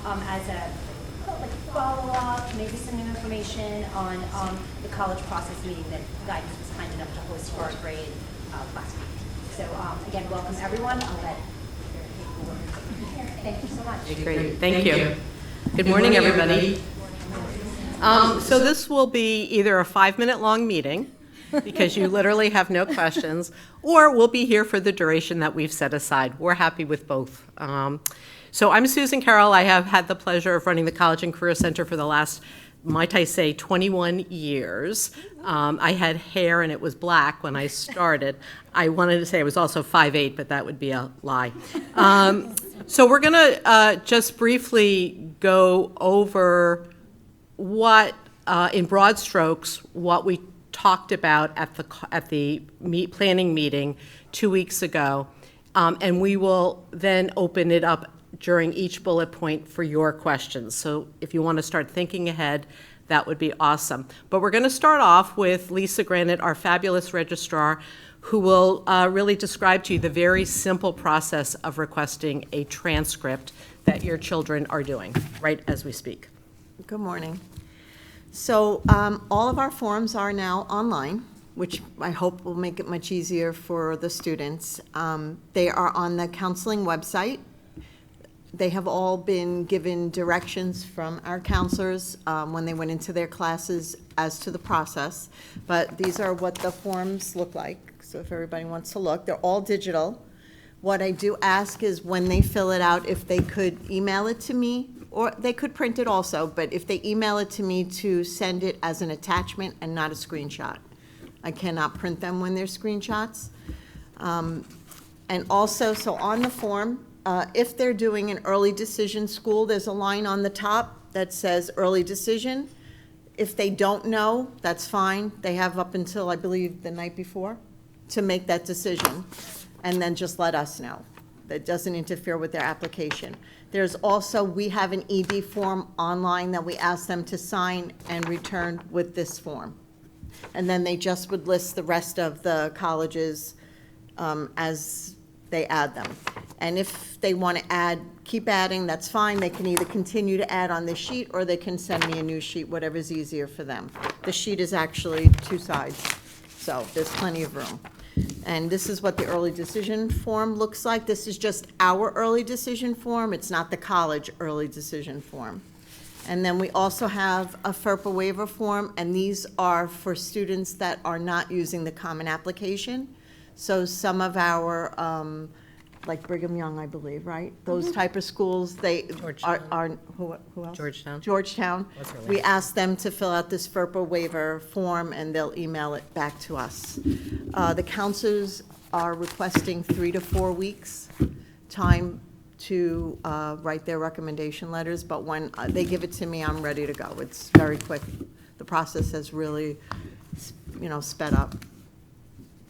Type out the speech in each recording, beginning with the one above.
as a follow-up, maybe some new information on the college process meeting that guidance was kind enough to host for our grade last week. So again, welcome everyone. I'll let Thank you so much. Great, thank you. Good morning, everybody. So this will be either a 5-minute long meeting, because you literally have no questions, or we'll be here for the duration that we've set aside. We're happy with both. So I'm Susan Carroll. I have had the pleasure of running the College and Career Center for the last, might I say, 21 years. I had hair and it was black when I started. I wanted to say I was also 5'8", but that would be a lie. So we're going to just briefly go over what, in broad strokes, what we talked about at the planning meeting 2 weeks ago, and we will then open it up during each bullet point for your questions. So if you want to start thinking ahead, that would be awesome. But we're going to start off with Lisa Granite, our fabulous registrar, who will really describe to you the very simple process of requesting a transcript that your children are doing right as we speak. Good morning. So all of our forms are now online, which I hope will make it much easier for the students. They are on the counseling website. They have all been given directions from our counselors when they went into their classes as to the process. But these are what the forms look like. So if everybody wants to look, they're all digital. What I do ask is when they fill it out, if they could email it to me, or they could print it also, but if they email it to me, to send it as an attachment and not a screenshot. I cannot print them when they're screenshots. And also, so on the form, if they're doing an early decision school, there's a line on the top that says early decision. If they don't know, that's fine. They have up until, I believe, the night before to make that decision, and then just let us know. That doesn't interfere with their application. There's also, we have an ED form online that we ask them to sign and return with this form. And then they just would list the rest of the colleges as they add them. And if they want to keep adding, that's fine. They can either continue to add on this sheet, or they can send me a new sheet, whatever's easier for them. The sheet is actually 2 sides, so there's plenty of room. And this is what the early decision form looks like. This is just our early decision form. It's not the college early decision form. And then we also have a FERPA waiver form, and these are for students that are not using the common application. So some of our, like Brigham Young, I believe, right? Those type of schools, they are who else? Georgetown. Georgetown. We ask them to fill out this FERPA waiver form, and they'll email it back to us. The counselors are requesting 3 to 4 weeks time to write their recommendation letters, but when they give it to me, I'm ready to go. It's very quick. The process has really, sped up.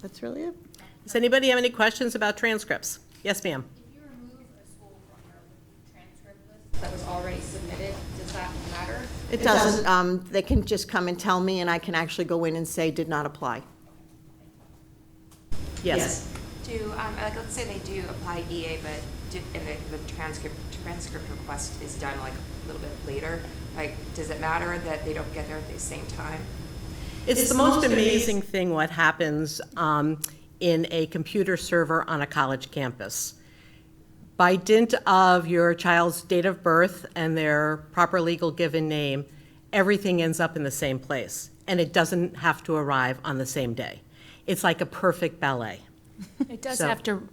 That's really it. Does anybody have any questions about transcripts? Yes, ma'am. If you remove a school from your transcript list that was already submitted, does that matter? It doesn't. They can just come and tell me, and I can actually go in and say did not apply. Yes. Like, let's say they do apply EA, but the transcript request is done like a little bit later. Like, does it matter that they don't get there at the same time? It's the most amazing thing what happens in a computer server on a college campus. By dint of your child's date of birth and their proper legal given name, everything ends up in the same place, and it doesn't have to arrive on the same day. It's like a perfect ballet. It does have to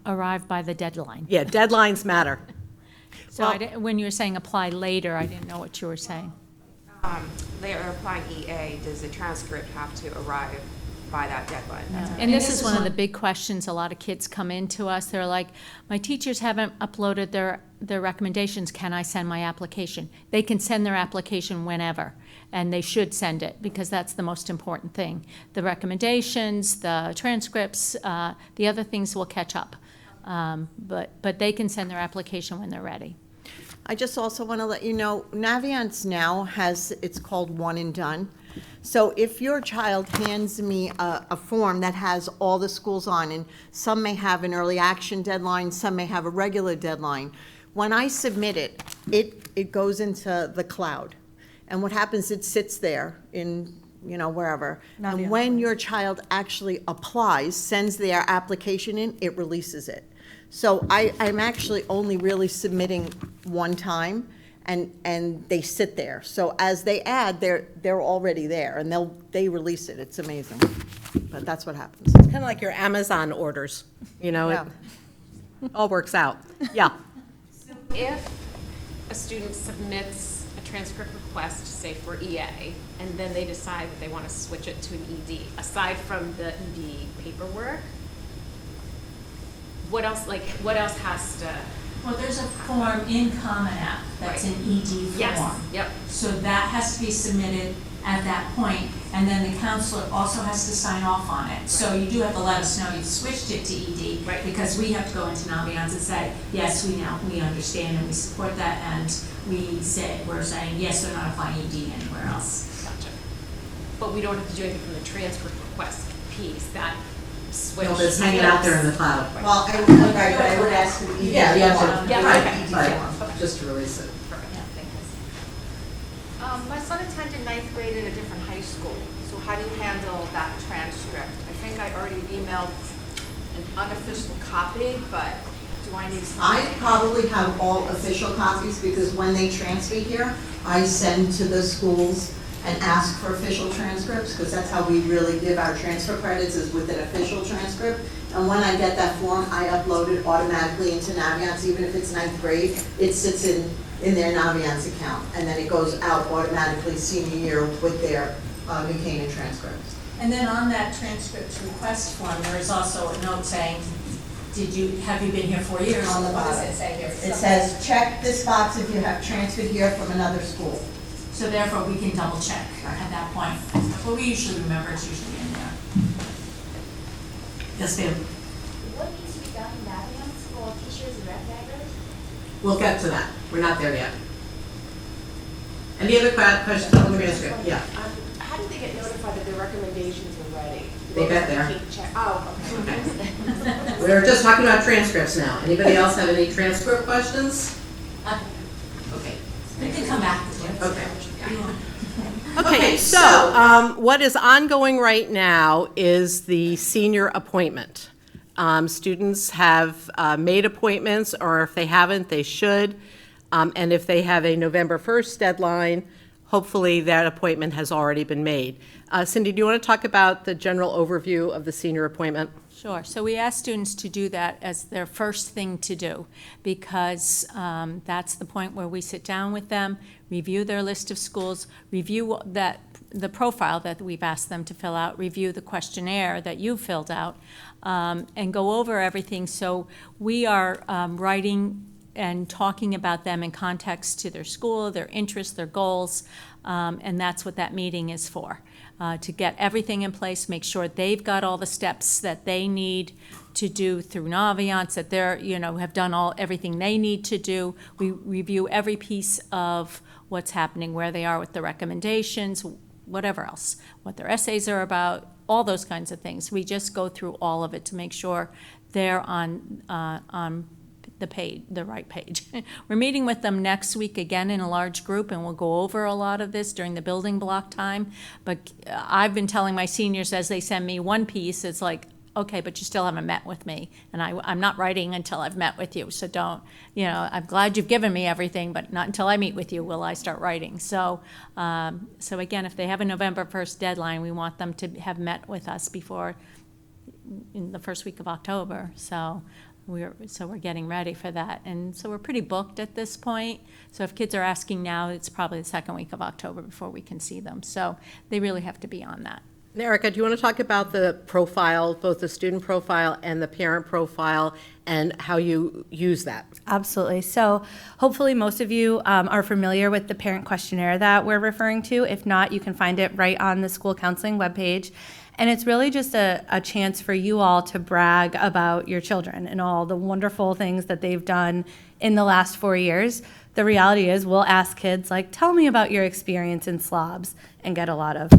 arrive by the deadline. Yeah, deadlines matter. So when you were saying apply later, I didn't know what you were saying. They are applying EA. Does the transcript have to arrive by that deadline? And this is one of the big questions. A lot of kids come in to us. They're like, my teachers haven't uploaded their recommendations. Can I send my application? They can send their application whenever, and they should send it because that's the most important thing. The recommendations, the transcripts, the other things will catch up. But they can send their application when they're ready. I just also want to let you know, Navient now has, it's called One and Done. So if your child hands me a form that has all the schools on, and some may have an early action deadline, some may have a regular deadline, when I submit it, it goes into the cloud. And what happens, it sits there in, wherever. And when your child actually applies, sends their application in, it releases it. So I'm actually only really submitting one time, and they sit there. So as they add, they're already there, and they release it. It's amazing. But that's what happens. Kind of like your Amazon orders, Yeah. it all works out. Yeah. If a student submits a transcript request, say for EA, and then they decide that they want to switch it to an ED, aside from the ED paperwork, what else has to? Well, there's a form in Common App that's an ED form. Yes, yep. So that has to be submitted at that point, and then the counselor also has to sign off on it. So you do have to let us know you've switched it to ED. Right. Because we have to go into Naviance and say, yes, we understand and we support that, and we're saying, yes, they're not applying ED anywhere else. Gotcha. But we don't have to do anything from the transcript request piece, that switch. No, but it's hanging out there in the cloud. Well, I would ask for the ED. Yeah, you have to, Yeah, right, okay. just to release it. Perfect, thanks. My son attended ninth grade at a different high school, so how do you handle that transcript? I think I already emailed an unofficial copy, but do I need some? I probably have all official copies, because when they transfer here, I send to the schools and ask for official transcripts, because that's how we really give our transfer credits, is with an official transcript. And when I get that form, I upload it automatically into Naviance. Even if it's ninth grade, it sits in their Naviance account, and then it goes out automatically senior year with their New Canaan transcripts. And then on that transcript request form, there is also a note saying, have you been here 4 years? On the What does bottom. it say here? It says, check this box if you have transferred here from another school. So therefore, we can double check at that point. But we usually remember it's usually in there. Yes, ma'am. What needs to be done in Naviance for teachers and rep baggers? We'll get to that. We're not there yet. Any other questions on the transcript? Yeah. How do they get notified that their recommendations are ready? They get there. Oh, okay. Okay. We're just talking about transcripts now. Anybody else have any transcript questions? Okay. We can come back to it. Okay. Okay, so what is ongoing right now is the senior appointment. Students have made appointments, or if they haven't, they should. And if they have a November 1st deadline, hopefully that appointment has already been made. Cindy, do you want to talk about the general overview of the senior appointment? Sure. So we ask students to do that as their first thing to do, because that's the point where we sit down with them, review their list of schools, review the profile that we've asked them to fill out, review the questionnaire that you filled out, and go over everything. So we are writing and talking about them in context to their school, their interests, their goals, and that's what that meeting is for. To get everything in place, make sure they've got all the steps that they need to do through Naviance, that they're, have done everything they need to do. We review every piece of what's happening, where they are with the recommendations, whatever else, what their essays are about, all those kinds of things. We just go through all of it to make sure they're on the right page. We're meeting with them next week again in a large group, and we'll go over a lot of this during the building block time. But I've been telling my seniors as they send me one piece, it's like, okay, but you still haven't met with me, and I'm not writing until I've met with you. So don't, I'm glad you've given me everything, but not until I meet with you will I start writing. So again, if they have a November 1st deadline, we want them to have met with us before in the first week of October. So we're getting ready for that. And so we're pretty booked at this point. So if kids are asking now, it's probably the second week of October before we can see them. So they really have to be on that. Erica, do you want to talk about the profile, both the student profile and the parent profile, and how you use that? Absolutely. So hopefully most of you are familiar with the parent questionnaire that we're referring to. If not, you can find it right on the school counseling webpage. And it's really just a chance for you all to brag about your children and all the wonderful things that they've done in the last 4 years. The reality is we'll ask kids, tell me about your experience in slobs, and get a lot of,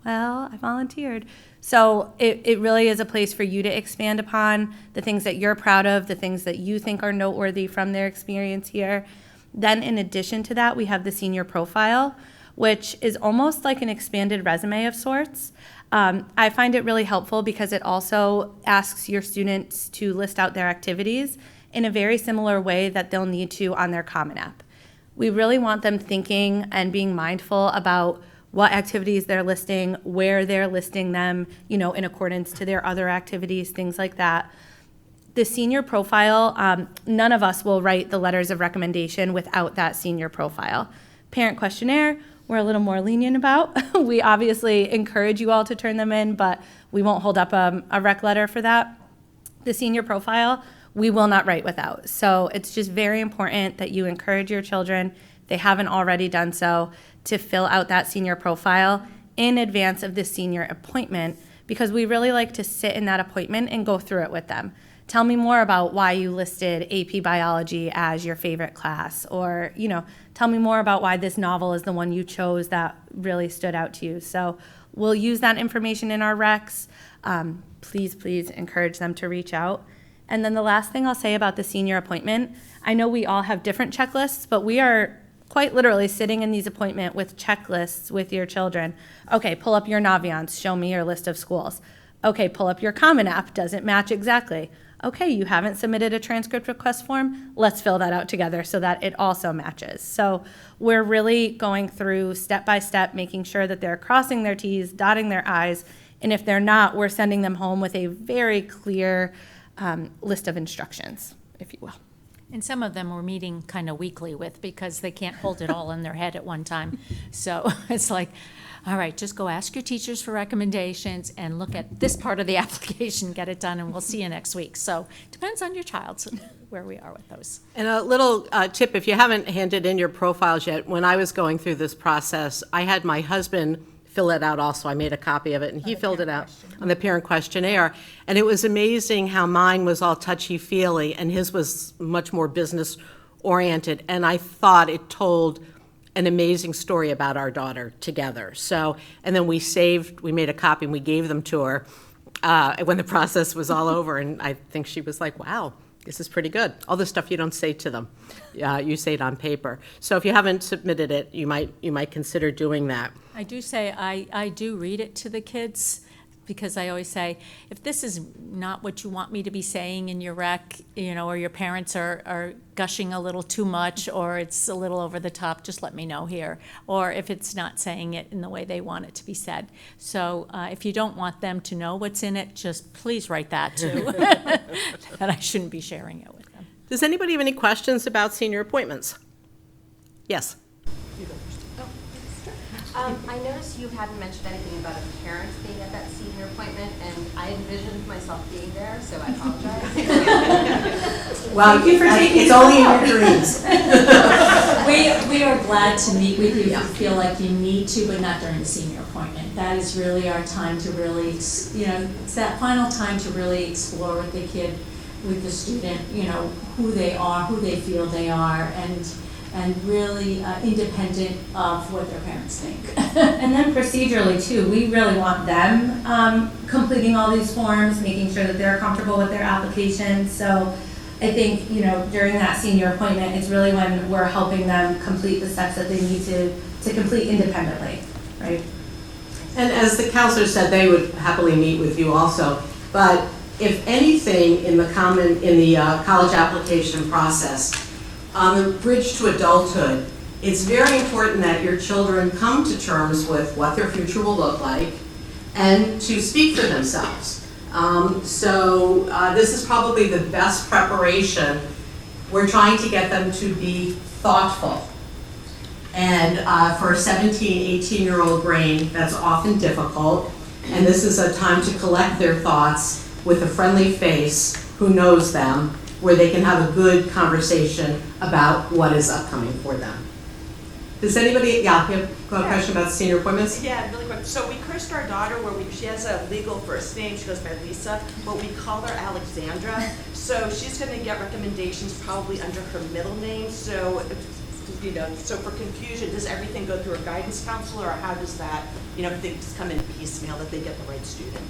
well, I volunteered. So it really is a place for you to expand upon the things that you're proud of, the things that you think are noteworthy from their experience here. Then in addition to that, we have the senior profile, which is almost like an expanded resume of sorts. I find it really helpful because it also asks your students to list out their activities in a very similar way that they'll need to on their Common App. We really want them thinking and being mindful about what activities they're listing, where they're listing them, in accordance to their other activities, things like that. The senior profile, none of us will write the letters of recommendation without that senior profile. Parent questionnaire, we're a little more lenient about. We obviously encourage you all to turn them in, but we won't hold up a rec letter for that. The senior profile, we will not write without. So it's just very important that you encourage your children, if they haven't already done so, to fill out that senior profile in advance of the senior appointment, because we really like to sit in that appointment and go through it with them. Tell me more about why you listed AP Biology as your favorite class, or, tell me more about why this novel is the one you chose that really stood out to you. So we'll use that information in our recs. Please encourage them to reach out. And then the last thing I'll say about the senior appointment, I know we all have different checklists, but we are quite literally sitting in these appointments with checklists with your children. Okay, pull up your Naviance, show me your list of schools. Okay, pull up your Common App, does it match exactly? Okay, you haven't submitted a transcript request form, let's fill that out together so that it also matches. So we're really going through step by step, making sure that they're crossing their T's, dotting their I's, and if they're not, we're sending them home with a very clear list of instructions, if you will. And some of them we're meeting kind of weekly with because they can't hold it all in their head at one time. So it's like, all right, just go ask your teachers for recommendations and look at this part of the application, get it done, and we'll see you next week. So depends on your child where we are with those. And a little tip, if you haven't handed in your profiles yet, when I was going through this process, I had my husband fill it out also. I made a copy of it, and he filled it out on the parent questionnaire. And it was amazing how mine was all touchy-feely, and his was much more business-oriented. And I thought it told an amazing story about our daughter together. So, and then we made a copy, and we gave them to her when the process was all over. And I think she was like, wow, this is pretty good. All the stuff you don't say to them, you say it on paper. So if you haven't submitted it, you might consider doing that. I do say, I do read it to the kids, because I always say, if this is not what you want me to be saying in your rec, or your parents are gushing a little too much, or it's a little over the top, just let me know here. Or if it's not saying it in the way they want it to be said. So if you don't want them to know what's in it, just please write that too, that I shouldn't be sharing it with them. Does anybody have any questions about senior appointments? Yes. I noticed you hadn't mentioned anything about a parent being at that senior appointment, and I envisioned myself being there, so I apologize. Well, it's only in your dreams. We are glad to meet with you if you feel like you need to, but not during the senior appointment. That is really our time to really, it's that final time to really explore with the kid, with the student, who they are, who they feel they are, and really independent of what their parents think. And then procedurally too, we really want them completing all these forms, making sure that they're comfortable with their application. So I think, during that senior appointment, it's really when we're helping them complete the steps that they need to complete independently, right? And as the counselor said, they would happily meet with you also. But if anything in the college application process, on the bridge to adulthood, it's very important that your children come to terms with what their future will look like and to speak for themselves. So this is probably the best preparation. We're trying to get them to be thoughtful. And for a 17, 18-year-old brain, that's often difficult. And this is a time to collect their thoughts with a friendly face who knows them, where they can have a good conversation about what is upcoming for them. Does anybody, you have a question about senior appointments? Yeah, really quick. So we cursed our daughter she has a legal first name, she goes by Lisa, but we call her Alexandra. So she's gonna get recommendations probably under her middle name. So, so for confusion, does everything go through a guidance counselor, or how does that, if things come in piecemeal, that they get the right student?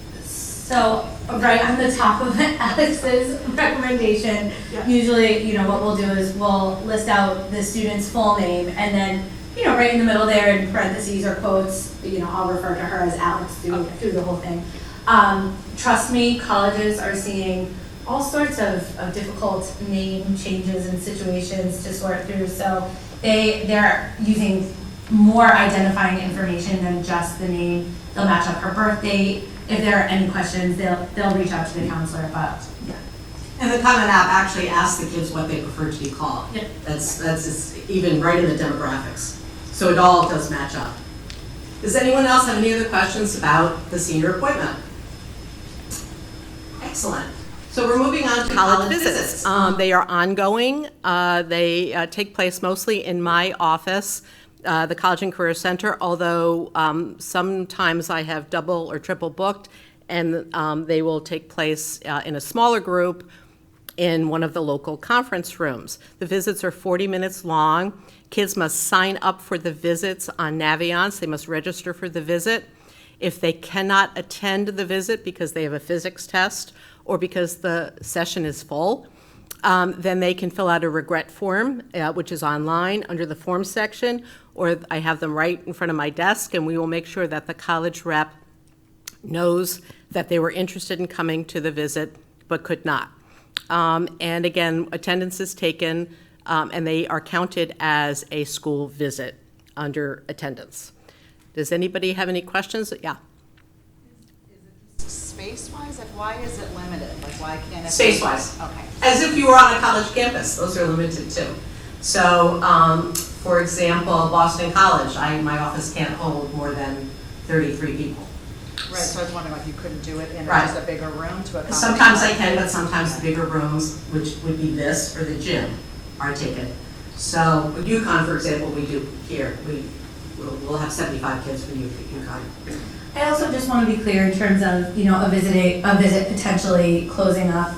So, right on the top of Alex's recommendation, usually, what we'll do is we'll list out the student's full name, and then, right in the middle there in parentheses or quotes, I'll refer to her as Alex through the whole thing. Trust me, colleges are seeing all sorts of difficult name changes and situations to sort through, so they're using more identifying information than just the name. They'll match up her birth date. If there are any questions, they'll reach out to the counselor, but yeah. And the Common App actually asks the kids what they prefer to be called. Yep. That's just even right in the demographics. So it all does match up. Does anyone else have any other questions about the senior appointment? Excellent. So we're moving on to college visits. They are ongoing. They take place mostly in my office, the College and Career Center, although sometimes I have double or triple booked, and they will take place in a smaller group in one of the local conference rooms. The visits are 40 minutes long. Kids must sign up for the visits on Naviance. They must register for the visit. If they cannot attend the visit because they have a physics test or because the session is full, then they can fill out a regret form, which is online under the form section, or I have them right in front of my desk, and we will make sure that the college rep knows that they were interested in coming to the visit but could not. And again, attendance is taken, and they are counted as a school visit under attendance. Does anybody have any questions? Yeah. Space-wise, like why is it limited? Like why can't it? Space-wise. Okay. As if you were on a college campus, those are limited too. So, for example, Boston College, my office can't hold more than 33 people. Right, so I was wondering like you couldn't do it in Right. just a bigger room to accommodate. Sometimes I can, but sometimes the bigger rooms, which would be this or the gym, are taken. So with UConn, for example, we do here, we'll have 75 kids for UConn. I also just want to be clear in terms of, a visit potentially closing up.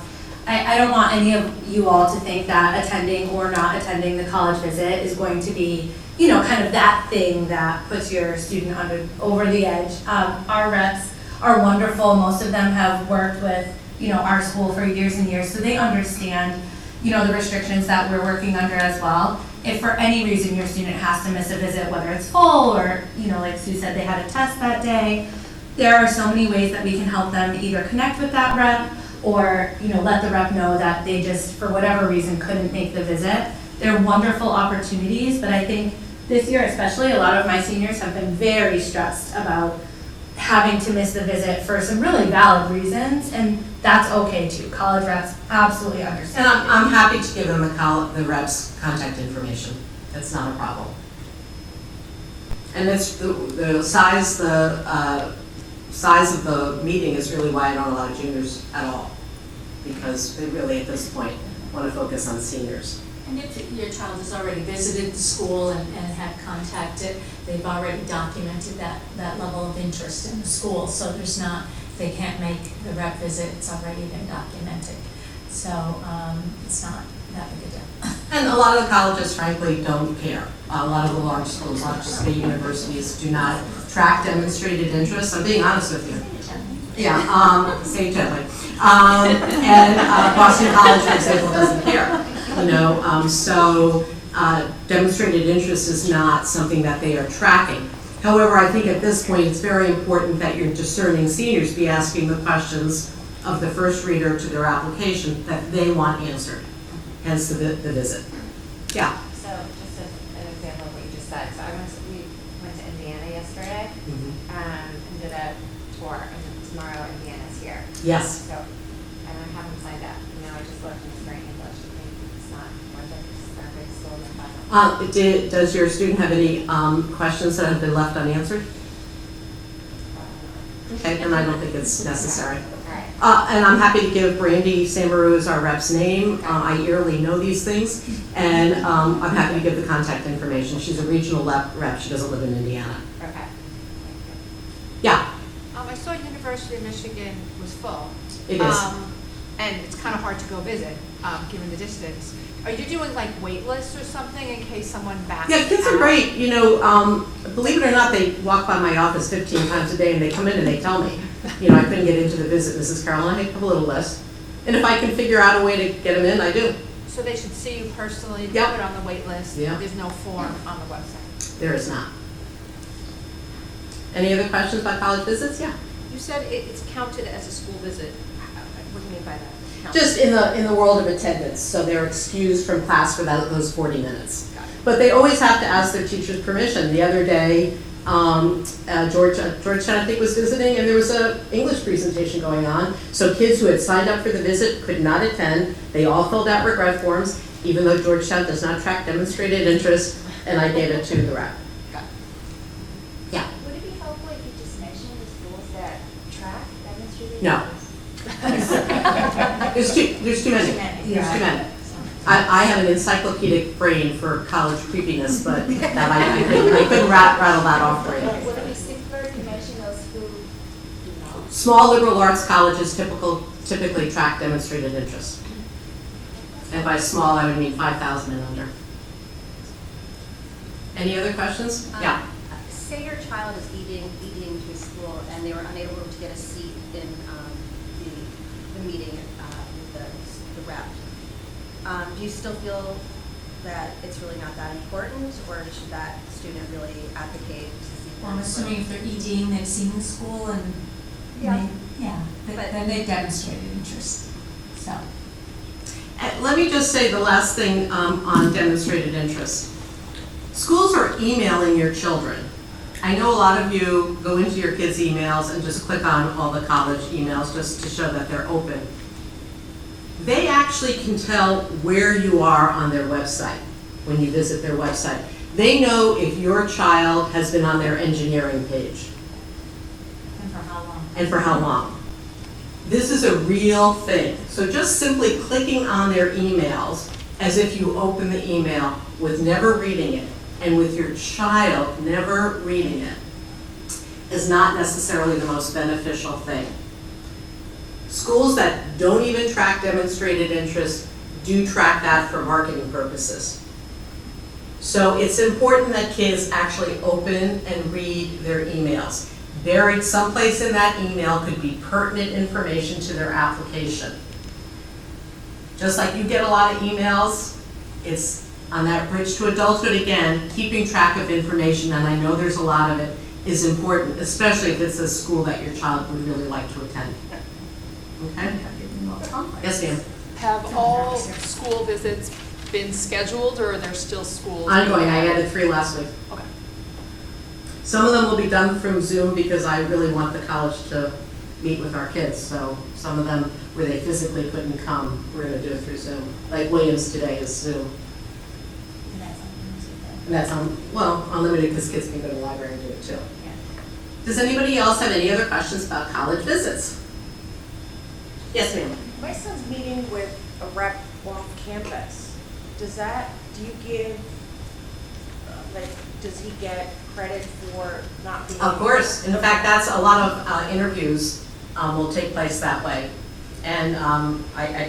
I don't want any of you all to think that attending or not attending the college visit is going to be, kind of that thing that puts your student over the edge. Our reps are wonderful. Most of them have worked with, our school for years and years, so they understand, the restrictions that we're working under as well. If for any reason your student has to miss a visit, whether it's full or, like Sue said, they had a test that day, there are so many ways that we can help them either connect with that rep or, let the rep know that they just, for whatever reason, couldn't make the visit. They're wonderful opportunities, but I think this year especially, a lot of my seniors have been very stressed about having to miss the visit for some really valid reasons, and that's okay too. College reps absolutely understand. And I'm happy to give them the rep's contact information. That's not a problem. And it's the size of the meeting is really why I don't allow juniors at all, because they really at this point want to focus on seniors. And if your child has already visited the school and had contacted, they've already documented that level of interest in the school, so they can't make the rep visit, it's already been documented. So it's not that big a deal. And a lot of the colleges, frankly, don't care. A lot of the large schools, large state universities do not track demonstrated interest. I'm being honest with you. Yeah, say it gently. And Boston College, for example, doesn't care. So demonstrated interest is not something that they are tracking. However, I think at this point it's very important that your discerning seniors be asking the questions of the first reader to their application that they want answered, hence the visit. Yeah. So just an example of what you just said. So we went to Indiana yesterday and did a tour, and tomorrow Indiana's here. Yes. So, and I haven't signed up. I just looked and it's very English. It's not worth it. It's still in the class. Does your student have any questions that have been left unanswered? Okay, and I don't think it's necessary. And I'm happy to give Brandy Sambaru as our rep's name. I yearly know these things, and I'm happy to give the contact information. She's a regional rep. She doesn't live in Indiana. Okay. Yeah. I saw University of Michigan was full. It is. And it's kind of hard to go visit, given the distance. Are you doing like wait lists or something in case someone backs out? Yeah, kids are great. Believe it or not, they walk by my office 15 times a day, and they come in and they tell me. I couldn't get into the visit Mrs. Carroll, and I have a little list. And if I can figure out a way to get them in, I do. So they should see you personally, put Yep. it on the wait list. Yeah. There's no form on the website. There is not. Any other questions about college visits? Yeah. You said it's counted as a school visit. What do you mean by that? Counted? Just in the world of attendance, so they're excused from class for those 40 minutes. Got it. But they always have to ask their teacher's permission. The other day, Georgetown, I think, was visiting, and there was an English presentation going on. So kids who had signed up for the visit could not attend. They all filled out regret forms, even though Georgetown does not track demonstrated interest, and I gave it to the rep. Yeah. Would it be helpful if you just mention the schools that track demonstrated? No. There's too many. There's too many. I have an encyclopedic brain for college creepiness, but that I couldn't rattle that off for you. Would it be simpler to mention those who do not? Small liberal arts colleges typically track demonstrated interest. And by small, I would mean 5,000 and under. Any other questions? Yeah. Say your child is eating to school and they were unable to get a seat in the meeting with the rep. Do you still feel that it's really not that important, or should that student really advocate to see? Well, I'm assuming if they're EDing, they've seen the school and, Yeah. then they've demonstrated interest, so. Let me just say the last thing on demonstrated interest. Schools are emailing your children. I know a lot of you go into your kids' emails and just click on all the college emails just to show that they're open. They actually can tell where you are on their website when you visit their website. They know if your child has been on their engineering page. And for how long? And for how long. This is a real thing. So just simply clicking on their emails as if you open the email with never reading it, and with your child never reading it, is not necessarily the most beneficial thing. Schools that don't even track demonstrated interest do track that for marketing purposes. So it's important that kids actually open and read their emails. Buried someplace in that email could be pertinent information to their application. Just like you get a lot of emails, it's on that bridge to adulthood again, keeping track of information, and I know there's a lot of it, is important, especially if it's a school that your child would really like to attend. Okay? Yes, ma'am. Have all school visits been scheduled, or are there still schools? Ongoing. I added 3 last week. Okay. Some of them will be done from Zoom because I really want the college to meet with our kids. So some of them where they physically couldn't come, we're going to do it through Zoom. Like Williams today is Zoom. And that's unlimited because kids can go to the library and do it too. Does anybody else have any other questions about college visits? Yes, ma'am. My son's meeting with a rep off campus. Do you give, does he get credit for not being? Of course. In fact, that's a lot of interviews will take place that way. And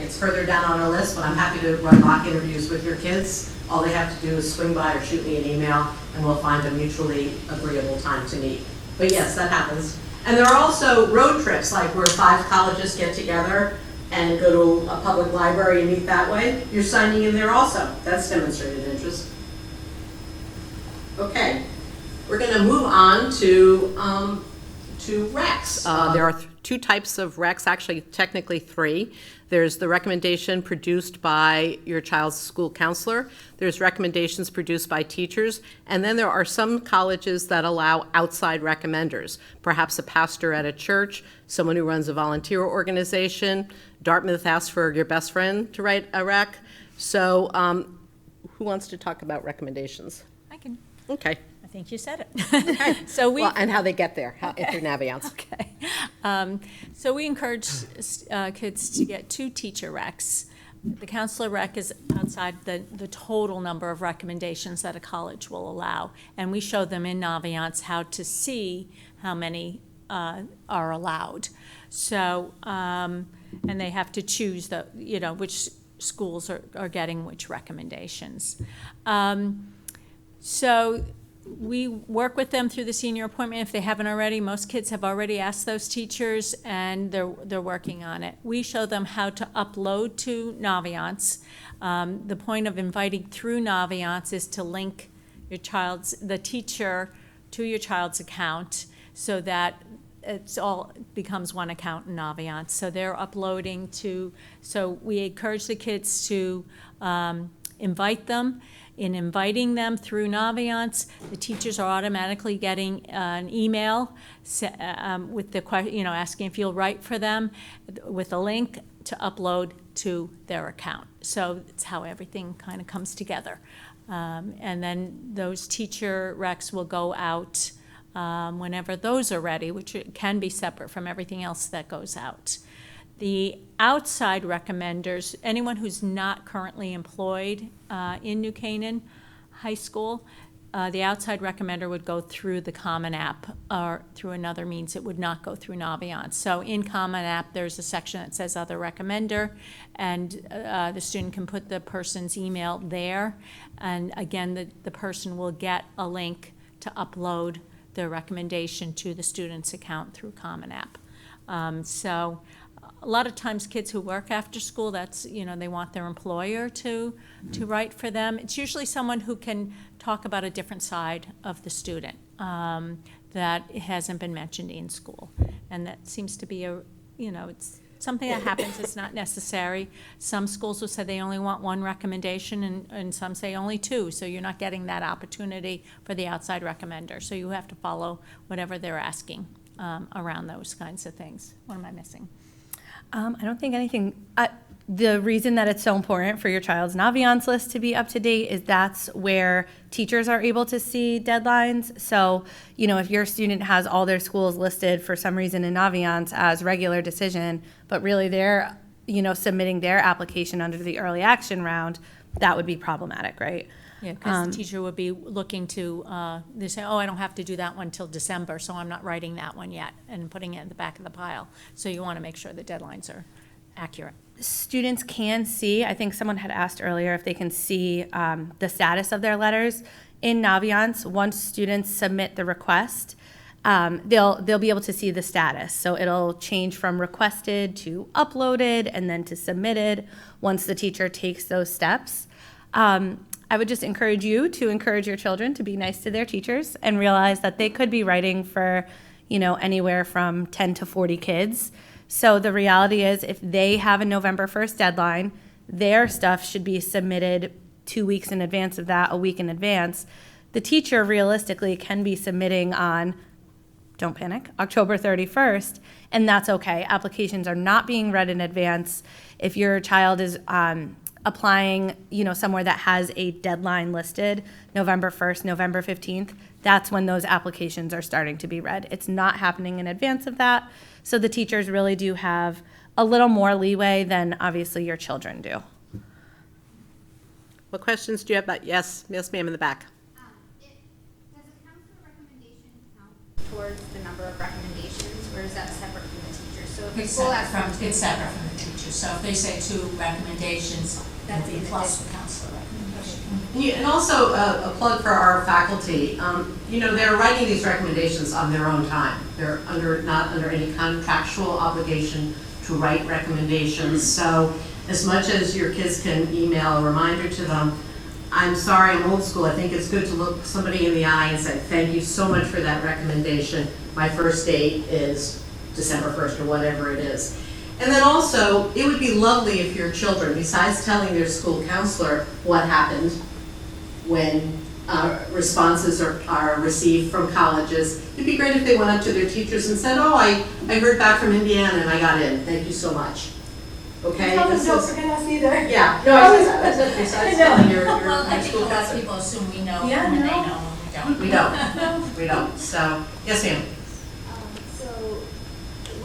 it's further down on our list, but I'm happy to run mock interviews with your kids. All they have to do is swing by or shoot me an email, and we'll find a mutually agreeable time to meet. But yes, that happens. And there are also road trips, like where 5 colleges get together and go to a public library and meet that way. You're signing in there also. That's demonstrated interest. Okay, we're going to move on to recs. There are 2 types of recs, actually technically 3. There's the recommendation produced by your child's school counselor. There's recommendations produced by teachers. And then there are some colleges that allow outside recommenders, perhaps a pastor at a church, someone who runs a volunteer organization. Dartmouth asks for your best friend to write a rec. So who wants to talk about recommendations? I can. Okay. I think you said it. So we. Well, and how they get there, through Naviance. Okay. So we encourage kids to get 2 teacher recs. The counselor rec is outside the total number of recommendations that a college will allow. And we show them in Naviance how to see how many are allowed. So, and they have to choose which schools are getting which recommendations. So we work with them through the senior appointment if they haven't already. Most kids have already asked those teachers, and they're working on it. We show them how to upload to Naviance. The point of inviting through Naviance is to link the teacher to your child's account so that it's all becomes one account in Naviance. So they're uploading so we encourage the kids to invite them. In inviting them through Naviance, the teachers are automatically getting an email with the question, asking if you'll write for them with a link to upload to their account. So it's how everything kind of comes together. And then those teacher recs will go out whenever those are ready, which can be separate from everything else that goes out. The outside recommenders, anyone who's not currently employed in New Canaan High School, the outside recommender would go through the Common App or through another means. It would not go through Naviance. So in Common App, there's a section that says Other Recommender, and the student can put the person's email there. And again, the person will get a link to upload their recommendation to the student's account through Common App. So a lot of times kids who work after school, that's, they want their employer to write for them. It's usually someone who can talk about a different side of the student that hasn't been mentioned in school. And that seems to be it's something that happens. It's not necessary. Some schools will say they only want one recommendation, and some say only two. So you're not getting that opportunity for the outside recommender. So you have to follow whatever they're asking around those kinds of things. What am I missing? I don't think anything. The reason that it's so important for your child's Naviance list to be up to date is that's where teachers are able to see deadlines. So, if your student has all their schools listed for some reason in Naviance as regular decision, but really they're, submitting their application under the early action round, that would be problematic, right? Yeah, because the teacher would be looking to, they say, I don't have to do that one till December, so I'm not writing that one yet, and putting it in the back of the pile. So you want to make sure the deadlines are accurate. Students can see, I think someone had asked earlier if they can see the status of their letters in Naviance. Once students submit the request, they'll be able to see the status. So it'll change from requested to uploaded and then to submitted once the teacher takes those steps. I would just encourage you to encourage your children to be nice to their teachers and realize that they could be writing for, anywhere from 10 to 40 kids. So the reality is if they have a November 1st deadline, their stuff should be submitted 2 weeks in advance of that, a week in advance. The teacher realistically can be submitting on, don't panic, October 31st, and that's okay. Applications are not being read in advance. If your child is applying, somewhere that has a deadline listed, November 1st, November 15th, that's when those applications are starting to be read. It's not happening in advance of that. So the teachers really do have a little more leeway than obviously your children do. What questions do you have about, yes, ma'am in the back. Does a counselor recommendation count towards the number of recommendations, or is that separate from the teacher? So if the It's school separate has from, it's separate from the teacher. So if they say 2 recommendations, that'd be plus the counselor recommendation. And also a plug for our faculty. They're writing these recommendations on their own time. They're not under any contractual obligation to write recommendations. So as much as your kids can email a reminder to them, I'm sorry, I'm old school. I think it's good to look somebody in the eye and say, thank you so much for that recommendation. My first date is December 1st or whatever it is. And then also, it would be lovely if your children, besides telling their school counselor what happened when responses are received from colleges, it'd be great if they went up to their teachers and said, I heard back from Indiana and I got in. Thank you so much. Okay? Tell them don't forget us either. Yeah, no, I said that. Besides telling your Well, I high think school a lot of counselor. people assume we know, Yeah, and no. they know, and we don't. We don't. So, yes, ma'am. So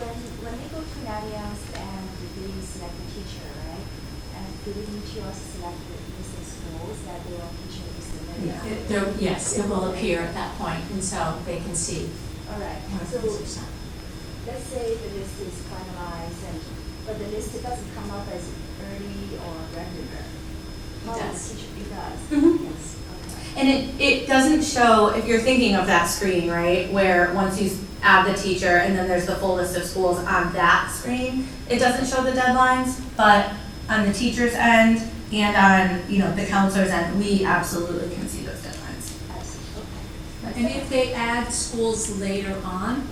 when they go to Naviance and they select a teacher, right? And do they need to also select the existing schools that their own teacher is submitting? Yes, it will appear at that point, and so they can see. All right. So let's say the list is finalized, but the list doesn't come up as early or regular. How will the does. teacher, it does? Mhm. Yes. Okay. And it doesn't show, if you're thinking of that screen, right, where once you add the teacher and then there's the full list of schools on that screen, it doesn't show the deadlines, but on the teacher's end and on, the counselor's end, we absolutely can see those deadlines. And if they add schools later on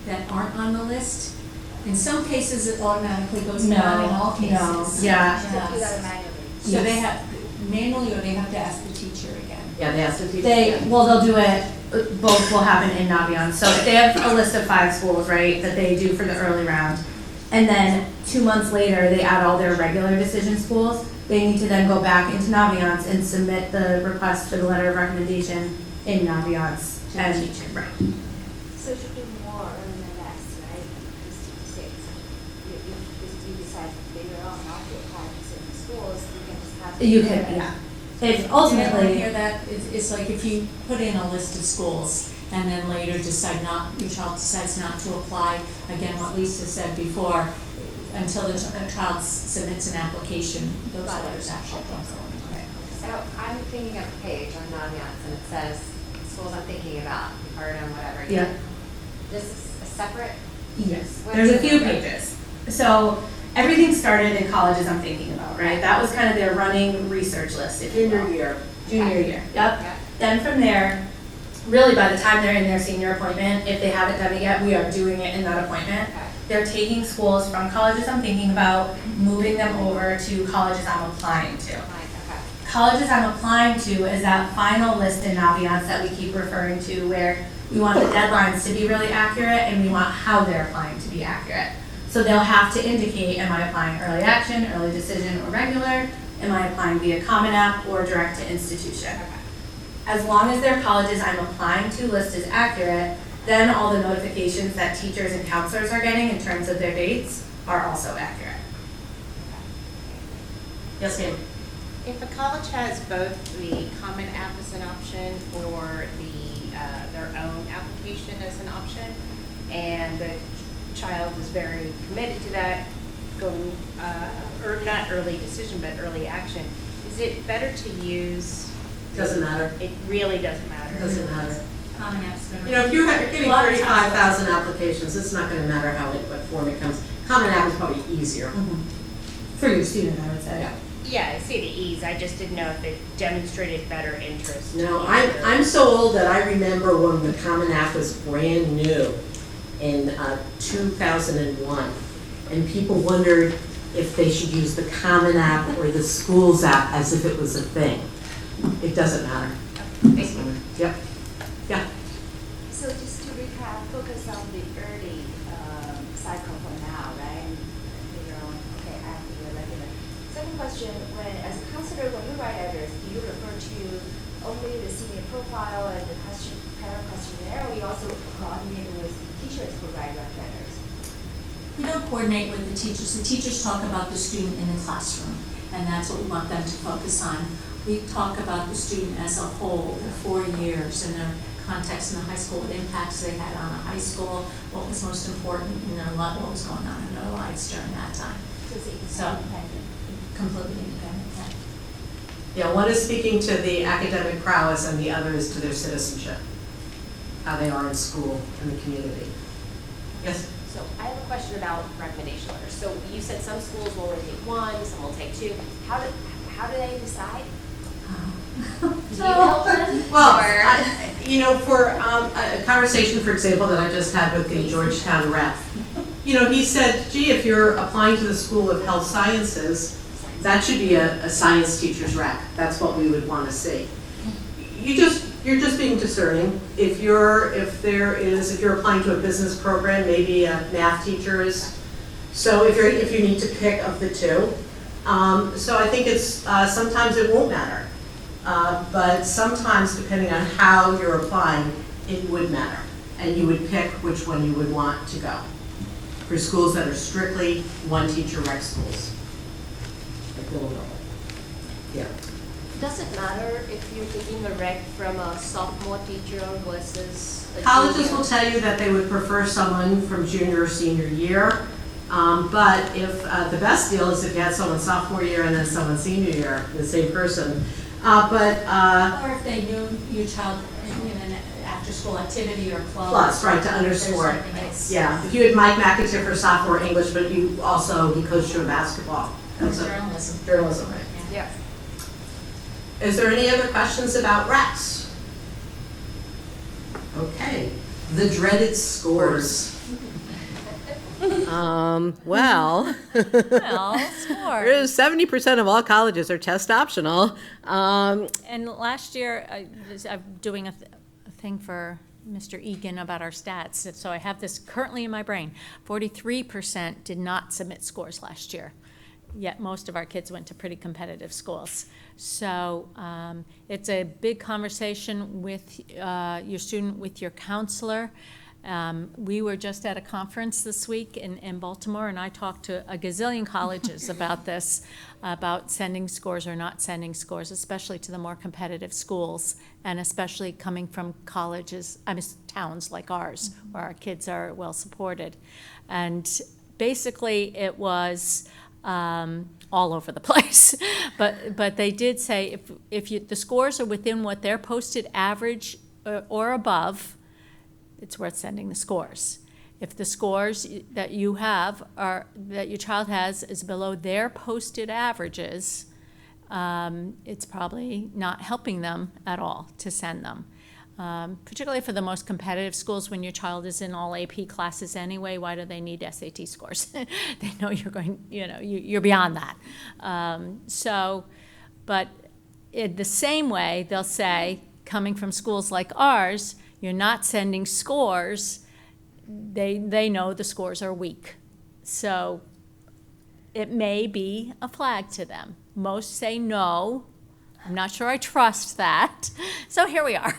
that aren't on the list, in some cases it automatically goes down, in all cases. Yeah. Do that manually. So they have, manually, or they have to ask the teacher again? Yeah, they asked the teacher. They'll do it, both will happen in Naviance. So if they have a list of 5 schools, right, that they do for the early round, and then 2 months later, they add all their regular decision schools, they need to then go back into Naviance and submit the request for the letter of recommendation in Naviance. And teacher, right. So it should be more early than less, right? Just to say, if you decide later on not to apply to certain schools, you can just have. You can, yeah. If ultimately. Hear that, it's like if you put in a list of schools and then later your child decides not to apply, again, what Lisa said before, until the child submits an application, those letters actually don't go in. So I'm thinking of a page on Naviance and it says, schools I'm thinking about, or whatever. Yeah. This is a separate? Yes, What's there's a the few number? pages. So everything started in colleges I'm thinking about, right? That was kind of their running research list, if you will. Junior year, yep. Then from there, really by the time they're in their senior appointment, if they haven't done it yet, we are doing it in that appointment. Okay. They're taking schools from colleges I'm thinking about, moving them over to colleges I'm applying to. Okay. Colleges I'm applying to is that final list in Naviance that we keep referring to where we want the deadlines to be really accurate and we want how they're applying to be accurate. So they'll have to indicate, am I applying early action, early decision, or regular? Am I applying via Common App or direct to institution? As long as their colleges I'm applying to list is accurate, then all the notifications that teachers and counselors are getting in terms of their dates are also accurate. Yes, ma'am? If a college has both the Common App as an option or their own application as an option, and the child is very committed to that, going, or not early decision, but early action, is it better to use? Doesn't matter. It really doesn't matter. Doesn't matter. Common App's gonna. If you're getting 35,000 applications, it's not gonna matter what form it comes. Common App is probably easier. For your student, I would say. Yeah, I see the ease, I just didn't know if it demonstrated better interest. No, I'm so old that I remember when the Common App was brand new in 2001. And people wondered if they should use the Common App or the Schools app as if it was a thing. It doesn't matter. Yep. Yeah. So just to recap, focus on the early cycle for now, right? And figure out, okay, I have to do a regular. Second question, as a counselor, when you write letters, do you refer to only the senior profile and the parent questionnaire, or you also coordinate with teachers who write letters? We don't coordinate with the teachers. The teachers talk about the student in the classroom, and that's what we want them to focus on. We talk about the student as a whole, the 4 years, and their context in the high school, what impacts they had on the high school, what was most important in their life, what was going on in their lives during that time. So, completely independent. Yeah, one is speaking to the academic prowess and the other is to their citizenship, how they are in school and the community. Yes? So I have a question about recommendation letters. So you said some schools will only take 1, some will take 2. How do they decide? Do you help them? Well, Or- for a conversation, for example, that I just had with the Georgetown rep, he said, gee, if you're applying to the School of Health Sciences, that should be a science teacher's rec. That's what we would want to see. You're just being discerning. If you're applying to a business program, maybe a math teacher is. So if you need to pick of the two. So I think it's sometimes it won't matter. But sometimes, depending on how you're applying, it would matter. And you would pick which one you would want to go. For schools that are strictly one teacher rec schools. Like Villanova. Yeah. Does it matter if you're taking a rec from a sophomore teacher versus a Colleges junior? will tell you that they would prefer someone from junior or senior year. But if the best deal is if you had someone sophomore year and then someone senior year, the same person. Or if they knew your child in an after-school activity or club. Plus, right, to there's underscore it. something that's- Yeah, if you had Mike McAteer for sophomore English, but he coached you in basketball. It's That's a- journalism. Journalism, right. Yeah. Is there any other questions about recs? Okay, the dreaded scores. Well, Well, there score. is 70% of all colleges are test optional. And last year, I'm doing a thing for Mr. Egan about our stats, so I have this currently in my brain. 43% did not submit scores last year, yet most of our kids went to pretty competitive schools. So it's a big conversation with your student, with your counselor. We were just at a conference this week in Baltimore, and I talked to a gazillion colleges about this, about sending scores or not sending scores, especially to the more competitive schools, and especially coming from colleges, towns like ours, where our kids are well supported. And basically, it was all over the place. But they did say if the scores are within what their posted average or above, it's worth sending the scores. If the scores that you have that your child has is below their posted averages, it's probably not helping them at all to send them. Particularly for the most competitive schools, when your child is in all AP classes anyway, why do they need SAT scores? They know you're beyond that. But in the same way, they'll say, coming from schools like ours, you're not sending scores, they know the scores are weak. So it may be a flag to them. Most say no. I'm not sure I trust that. So here we are.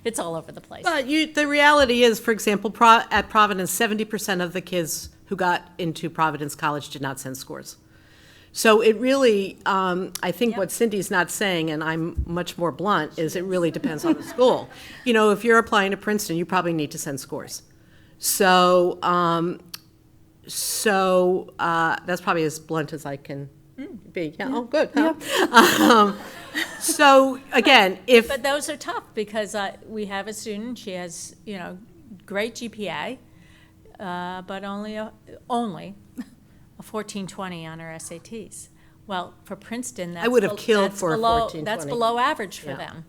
It's all over the place. But the reality is, for example, at Providence, 70% of the kids who got into Providence College did not send scores. So it really, I think what Cindy's not saying, and I'm much more blunt, is it really depends on the school. If you're applying to Princeton, you probably need to send scores. So that's probably as blunt as I can be. Yeah. Oh, good. Huh? So again, But those are tough, because we have a student, she has, great GPA, but only a 1420 on her SATs. Well, for Princeton, that's I would have killed for a below, 1420. that's below average for Yeah. them.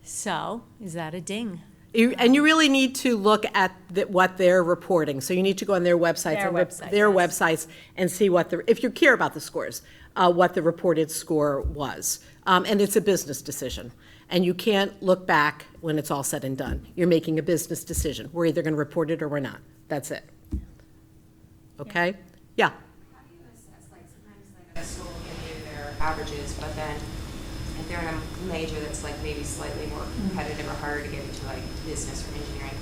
So is that a ding? And you really need to look at what they're reporting. So you need to go on their websites, websites, and see if you care about the scores, what the reported score was. And it's a business decision. And you can't look back when it's all said and done. You're making a business decision. We're either going to report it or we're not. That's it. Okay? Yeah. How do you assess, sometimes a school will give you their averages, but then if they're in a major that's maybe slightly more competitive or harder to get into, business or engineering,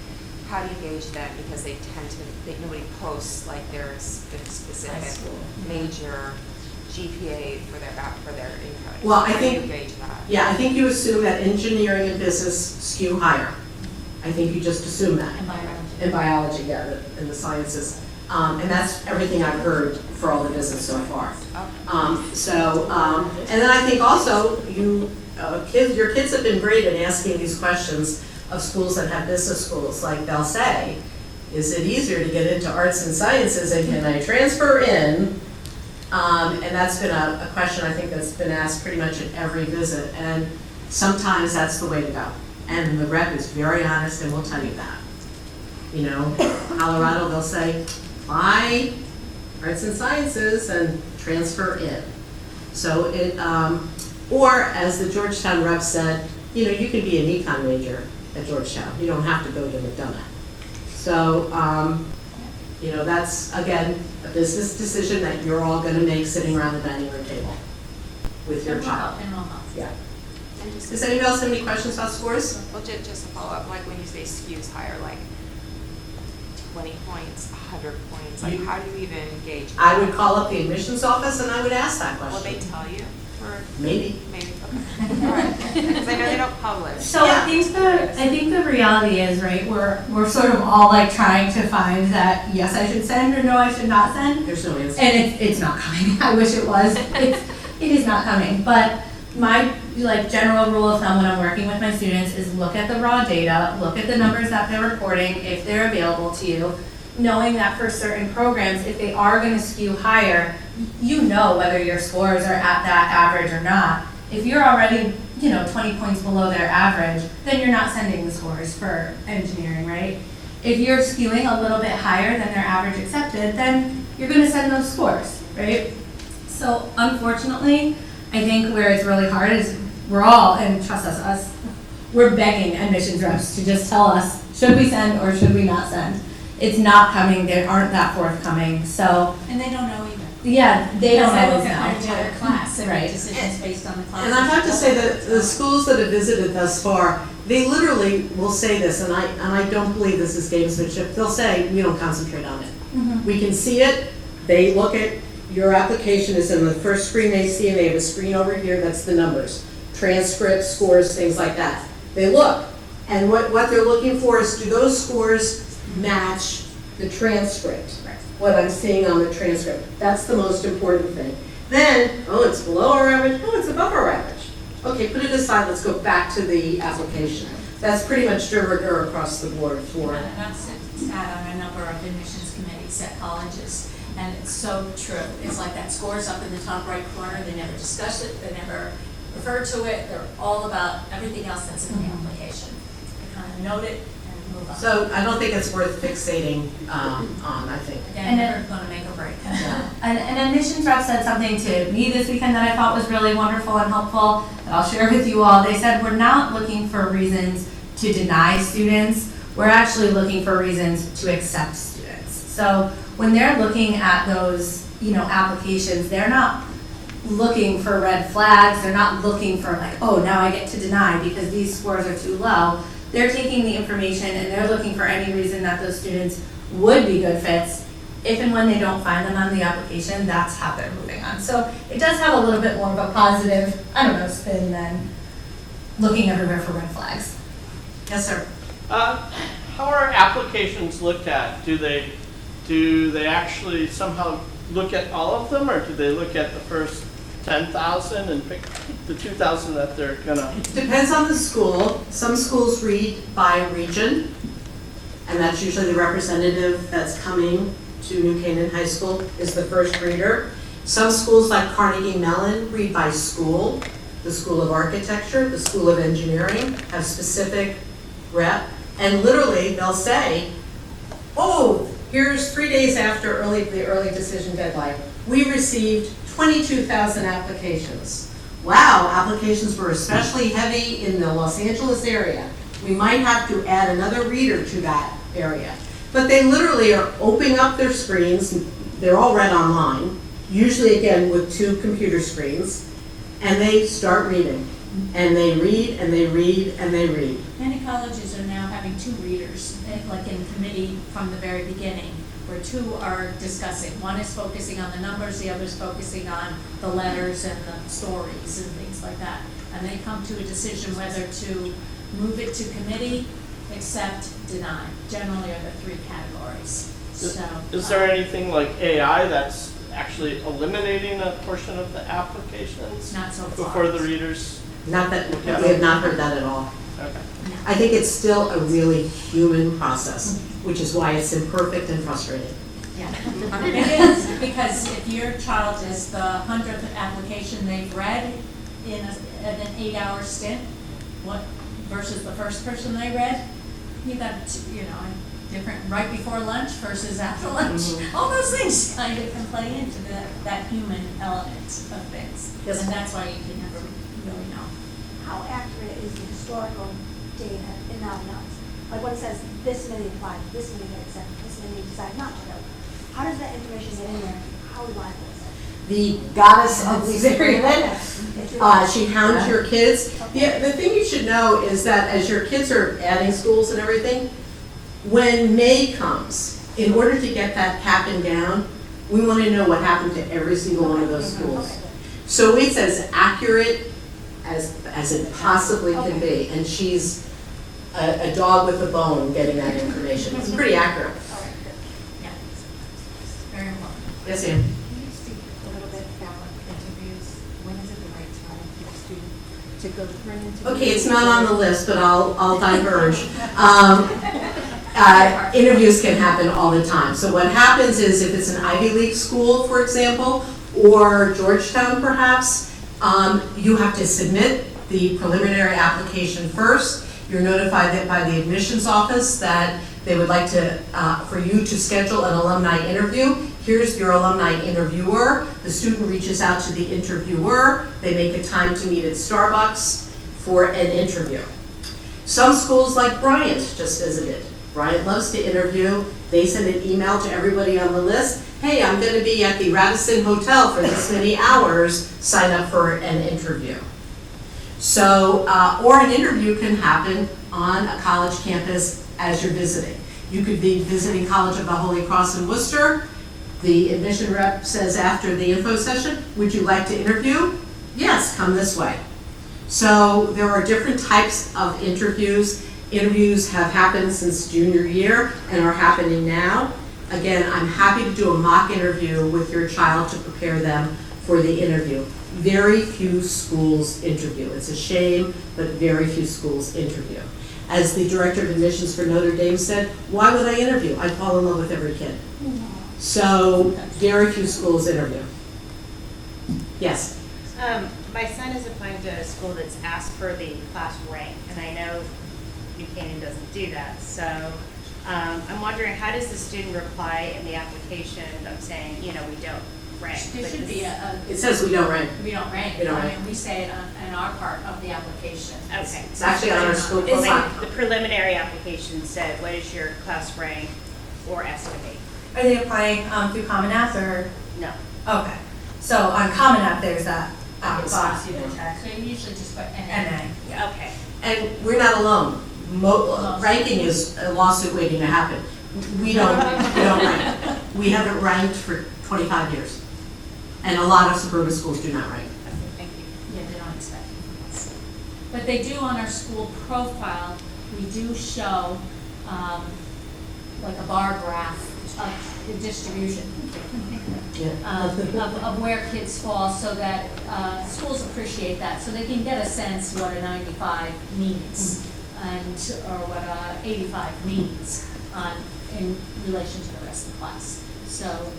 how do you gauge them? Because they tend to, nobody posts their specific major GPA for their income. Well, How do you gauge that? Yeah, I think you assume that engineering and business skew higher. I think you just assume that. In biology, yeah, in the sciences. And that's everything I've heard for all the business so far. And then I think also your kids have been great at asking these questions of schools that have business schools. They'll say, is it easier to get into arts and sciences, and can I transfer in? And that's been a question I think that's been asked pretty much at every visit. And sometimes that's the way to go. And the rep is very honest and will tell you that. Colorado, they'll say, apply arts and sciences and transfer in. So or as the Georgetown rep said, you can be an econ major at Georgetown. You don't have to go to McDonough. So, that's, again, a business decision that you're all going to make sitting around the dining room table with your child. Yeah. Does anybody else have any questions about scores? Well, just to follow up, when you say skews higher, 20 points, 100 points, how do you even gauge that? I would call up the admissions office and I would ask that question. Will they tell you? Maybe. Okay. All right. Because I know they don't publish. So I think the reality is, right, we're sort of all trying to find that yes I should send or no I should not send. There's no answer. And it's not coming. I wish it was. It is not coming. But my like general rule of thumb when I'm working with my students is look at the raw data, look at the numbers that they're reporting if they're available to you, knowing that for certain programs, if they are going to skew higher, you know whether your scores are at that average or not. If you're already, 20 points below their average, then you're not sending the scores for engineering, right? If you're skewing a little bit higher than their average accepted, then you're going to send those scores, right? So unfortunately, I think where it's really hard is we're all, and trust us, we're begging admissions reps to just tell us, should we send or should we not send? It's not coming, they aren't that forthcoming, so. And they don't know either. Yeah, they don't Because always they look at know. their entire class and Right. make decisions based on the class. And I have to say that the schools that have visited thus far, they literally will say this, and I don't believe this is gamesmanship. They'll say, we don't concentrate on it. We can see it, they look at, your application is in the first screen they see, and they have a screen over here, that's the numbers. Transcripts, scores, things like that. They look, and what they're looking for is, do those scores match the transcript? What I'm seeing on the transcript. That's the most important thing. Then, oh, it's below our average, oh, it's above our average. Okay, put it aside, let's go back to the application. That's pretty much de rigueur across the board for. And I've sat on a number of admissions committees at colleges, and it's so true. It's like that score's up in the top right corner, they never discuss it, they never refer to it, they're all about everything else that's in the application. They kind of note it and move on. So I don't think it's worth fixating on, I think. Again, never gonna make or break. An admissions rep said something to me this weekend that I thought was really wonderful and helpful, that I'll share with you all. They said, we're not looking for reasons to deny students, we're actually looking for reasons to accept students. So when they're looking at those, applications, they're not looking for red flags, they're not looking for like, oh, now I get to deny because these scores are too low. They're taking the information and they're looking for any reason that those students would be good fits. If and when they don't find them on the application, that's how they're moving on. So it does have a little bit more of a positive, spin than looking everywhere for red flags. Yes, sir. How are applications looked at? Do they actually somehow look at all of them, or do they look at the first 10,000 and pick the 2,000 that they're gonna? Depends on the school. Some schools read by region, and that's usually the representative that's coming to New Canaan High School is the first reader. Some schools like Carnegie Mellon read by school. The School of Architecture, the School of Engineering have specific rep, and literally they'll say, oh, here's 3 days after the early decision deadline. We received 22,000 applications. Wow, applications were especially heavy in the Los Angeles area. We might have to add another reader to that area. But they literally are opening up their screens, they're all read online, usually again with 2 computer screens, and they start reading. And they read, and they read, and they read. Many colleges are now having 2 readers, like in committee from the very beginning, where 2 are discussing. One is focusing on the numbers, the other is focusing on the letters and the stories and things like that. And they come to a decision whether to move it to committee, accept, deny. Generally are the 3 categories. Is there anything like AI that's actually eliminating a portion of the applications? Not so far. Before the readers? Not that, we have not heard that at all. Okay. I think it's still a really human process, which is why it's imperfect and frustrating. Yeah, it is, because if your child is the 100th application they've read in an 8-hour stint, versus the first person they read, you got, different right before lunch versus after lunch. All those things kind of can play into that human element of things. Yes. And that's why you can never really know. How accurate is the historical data in that analysis? Like when it says this many applied, this many get accepted, this many decide not to go. How does that information get in there? How reliable is it? The goddess of these experiments, she hounds your kids. The thing you should know is that as your kids are adding schools and everything, when May comes, in order to get that cap and gown, we want to know what happened to every single one of those schools. So it's as accurate as it possibly can be, and she's a dog with a bone getting that information. It's pretty accurate. Yeah, very important. Yes, ma'am. Can you speak a little bit about interviews? When is it the right time for the student to go for an interview? Okay, it's not on the list, but I'll diverge. Interviews can happen all the time. So what happens is if it's an Ivy League school, for example, or Georgetown perhaps, you have to submit the preliminary application first. You're notified by the admissions office that they would like to, for you to schedule an alumni interview. Here's your alumni interviewer. The student reaches out to the interviewer. They make a time to meet at Starbucks for an interview. Some schools like Bryant just visited. Bryant loves to interview. They send an email to everybody on the list. Hey, I'm going to be at the Radisson Hotel for this many hours. Sign up for an interview. So, or an interview can happen on a college campus as you're visiting. You could be visiting College of the Holy Cross in Worcester. The admission rep says after the info session, would you like to interview? Yes, come this way. So there are different types of interviews. Interviews have happened since junior year and are happening now. Again, I'm happy to do a mock interview with your child to prepare them for the interview. Very few schools interview. It's a shame, but very few schools interview. As the director of admissions for Notre Dame said, why would I interview? I'd fall in love with every kid. So very few schools interview. Yes? My son is applying to a school that's asked for the class rank, and I know New Canaan doesn't do that. So I'm wondering, how does the student reply in the application of saying, we don't rank? There should be It says we don't rank. we don't rank. We don't I rank. mean, we say it in our part of the application. Okay. It's actually on our school Is profile. the preliminary application said, what is your class rank or estimate? Are they applying through Common App or? No. Okay. So on Common App, there's that box you can check. So you usually just put NA. Okay. And we're not alone. Ranking is a lawsuit waiting to happen. We don't rank. We haven't ranked for 25 years. And a lot of suburban schools do not rank. Thank you. Yeah, they don't expect it from us. But they do on our school profile, we do show like a bar graph of the distribution of where kids fall, so that schools appreciate that, so they can get a sense what a 95 means or what a 85 means in relation to the rest of the class. So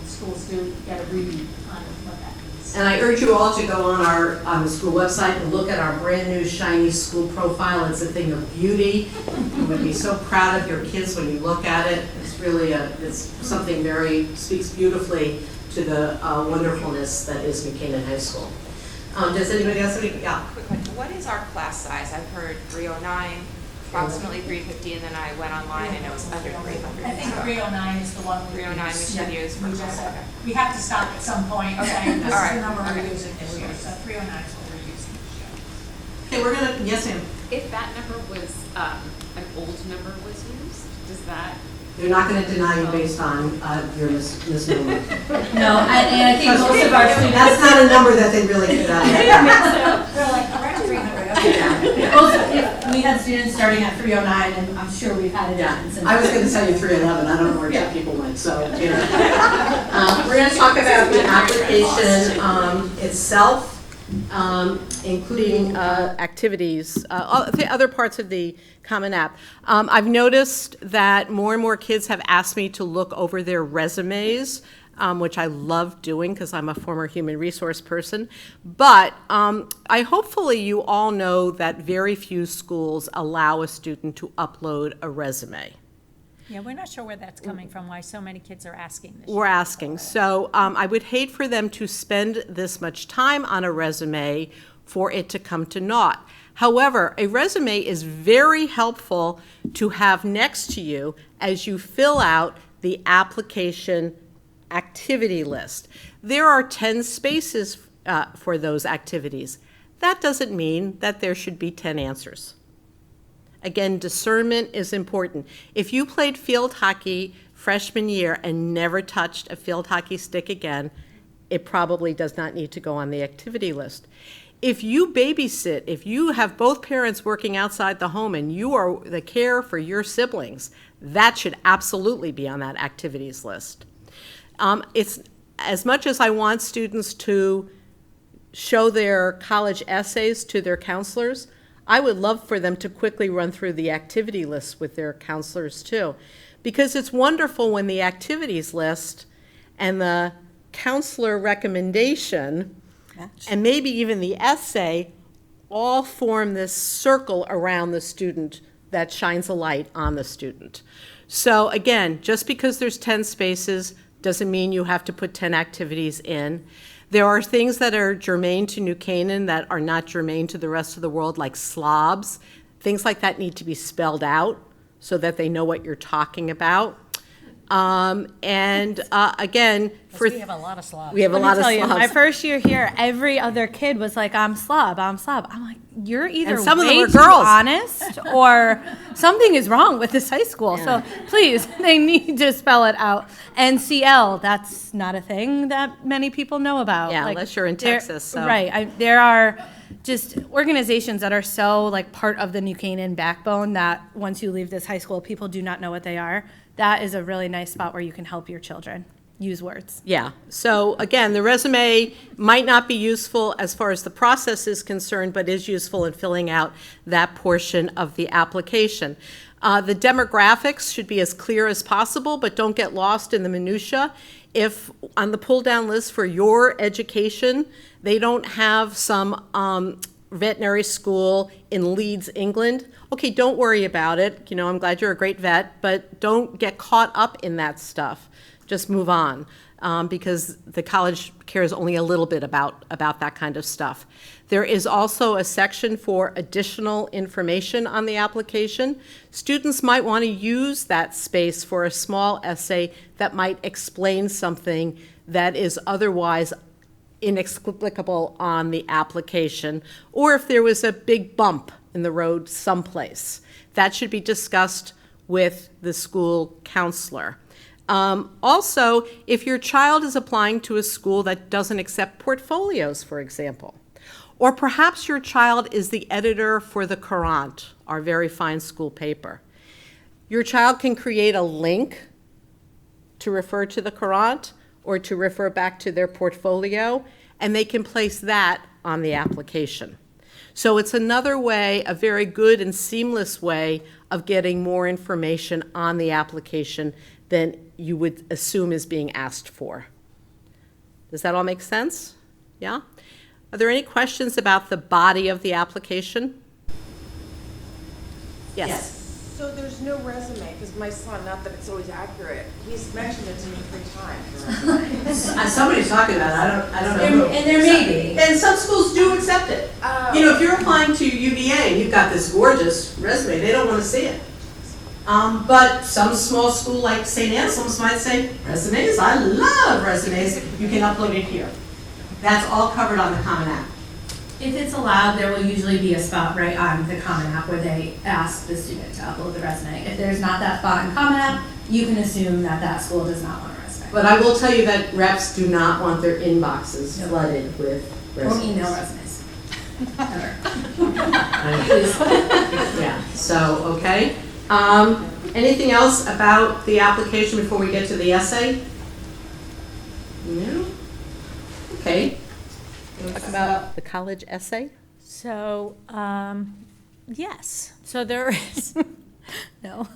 schools do get a read on what that means. And I urge you all to go on the school website and look at our brand new shiny school profile. It's a thing of beauty. You would be so proud of your kids when you look at it. It's really it's something speaks beautifully to the wonderfulness that is New Canaan High School. Does anybody else have any? Yeah. Quick question, what is our class size? I've heard 309, approximately 350, and then I went online and it was under 300. I think 309 is the one we 309 we should use for class. Okay. We have to stop at some point and say, this All is right. the number we're Okay. using this year, so 309 is what we're using. Okay, we're gonna, yes ma'am. If that number was, an old number was used, does that? They're not gonna deny you based on your misnomer. No, and I think most of our students. That's not a number that they really put out. They're like, around 300, okay. If we had students starting at 309, and I'm sure we've had it Yeah, since. I was gonna tell you 311, I don't know where two people went, so, we're gonna talk about the application itself, including activities, the other parts of the Common App. I've noticed that more and more kids have asked me to look over their resumes, which I love doing because I'm a former human resource person. But hopefully you all know that very few schools allow a student to upload a resume. Yeah, we're not sure where that's coming from, why so many kids are asking this. We're asking. So I would hate for them to spend this much time on a resume for it to come to naught. However, a resume is very helpful to have next to you as you fill out the application activity list. There are 10 spaces for those activities. That doesn't mean that there should be 10 answers. Again, discernment is important. If you played field hockey freshman year and never touched a field hockey stick again, it probably does not need to go on the activity list. If you babysit, if you have both parents working outside the home and you are the care for your siblings, that should absolutely be on that activities list. It's as much as I want students to show their college essays to their counselors, I would love for them to quickly run through the activity list with their counselors too. Because it's wonderful when the activities list and the counselor recommendation and maybe even the essay all form this circle around the student that shines a light on the student. So again, just because there's 10 spaces doesn't mean you have to put 10 activities in. There are things that are germane to New Canaan that are not germane to the rest of the world, like slobs. Things like that need to be spelled out so that they know what you're talking about. Again, We have a lot of slobs. we have a lot of slobs. My first year here, every other kid was like, I'm slob, I'm slob. I'm like, you're either And some of them way are too girls. honest or something is wrong with this high school. Yeah. So please, they need to spell it out. NCL, that's not a thing that many people know about. Yeah, Like, unless you're in there- Texas, so. Right, there are just organizations that are so like part of the New Canaan backbone that once you leave this high school, people do not know what they are. That is a really nice spot where you can help your children use words. Yeah, so again, the resume might not be useful as far as the process is concerned, but is useful in filling out that portion of the application. The demographics should be as clear as possible, but don't get lost in the minutia. If on the pull-down list for your education, they don't have some veterinary school in Leeds, England, okay, don't worry about it. You know, I'm glad you're a great vet, but don't get caught up in that stuff. Just move on, because the college cares only a little bit about that kind of stuff. There is also a section for additional information on the application. Students might want to use that space for a small essay that might explain something that is otherwise inexplicable on the application, or if there was a big bump in the road someplace. That should be discussed with the school counselor. Also, if your child is applying to a school that doesn't accept portfolios, for example, or perhaps your child is the editor for the Courant, our very fine school paper, your child can create a link to refer to the Courant or to refer back to their portfolio, and they can place that on the application. So it's another way, a very good and seamless way of getting more information on the application than you would assume is being asked for. Does that all make sense? Yeah? Are there any questions about the body of the application? Yes. So there's no resume, because my son, not that it's always accurate, he's mentioned it to me 3 times. Somebody's talking about it, I don't know. And there may be. And some schools do accept it. You know, if you're applying to UVA and you've got this gorgeous resume, they don't want to see it. But some small school like St. Anselm's might say, resumes, I love resumes, you can upload it here. That's all covered on the Common App. If it's allowed, there will usually be a spot right on the Common App where they ask the student to upload the resume. If there's not that spot in Common App, you can assume that that school does not want a resume. But I will tell you that reps do not want their inboxes flooded with resumes. Or email resumes. Ever. Yeah, so, okay. Anything else about the application before we get to the essay? No? Okay. Talk about the college essay? So, yes. So there is, no.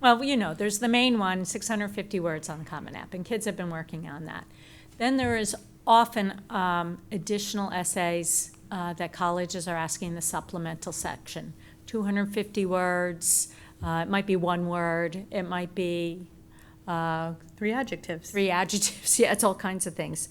Well, you know, there's the main one, 650 words on the Common App, and kids have been working on that. Then there is often additional essays that colleges are asking in the supplemental section. 250 words, it might be 1 word, it might be 3 adjectives. 3 adjectives, yeah, it's all kinds of things.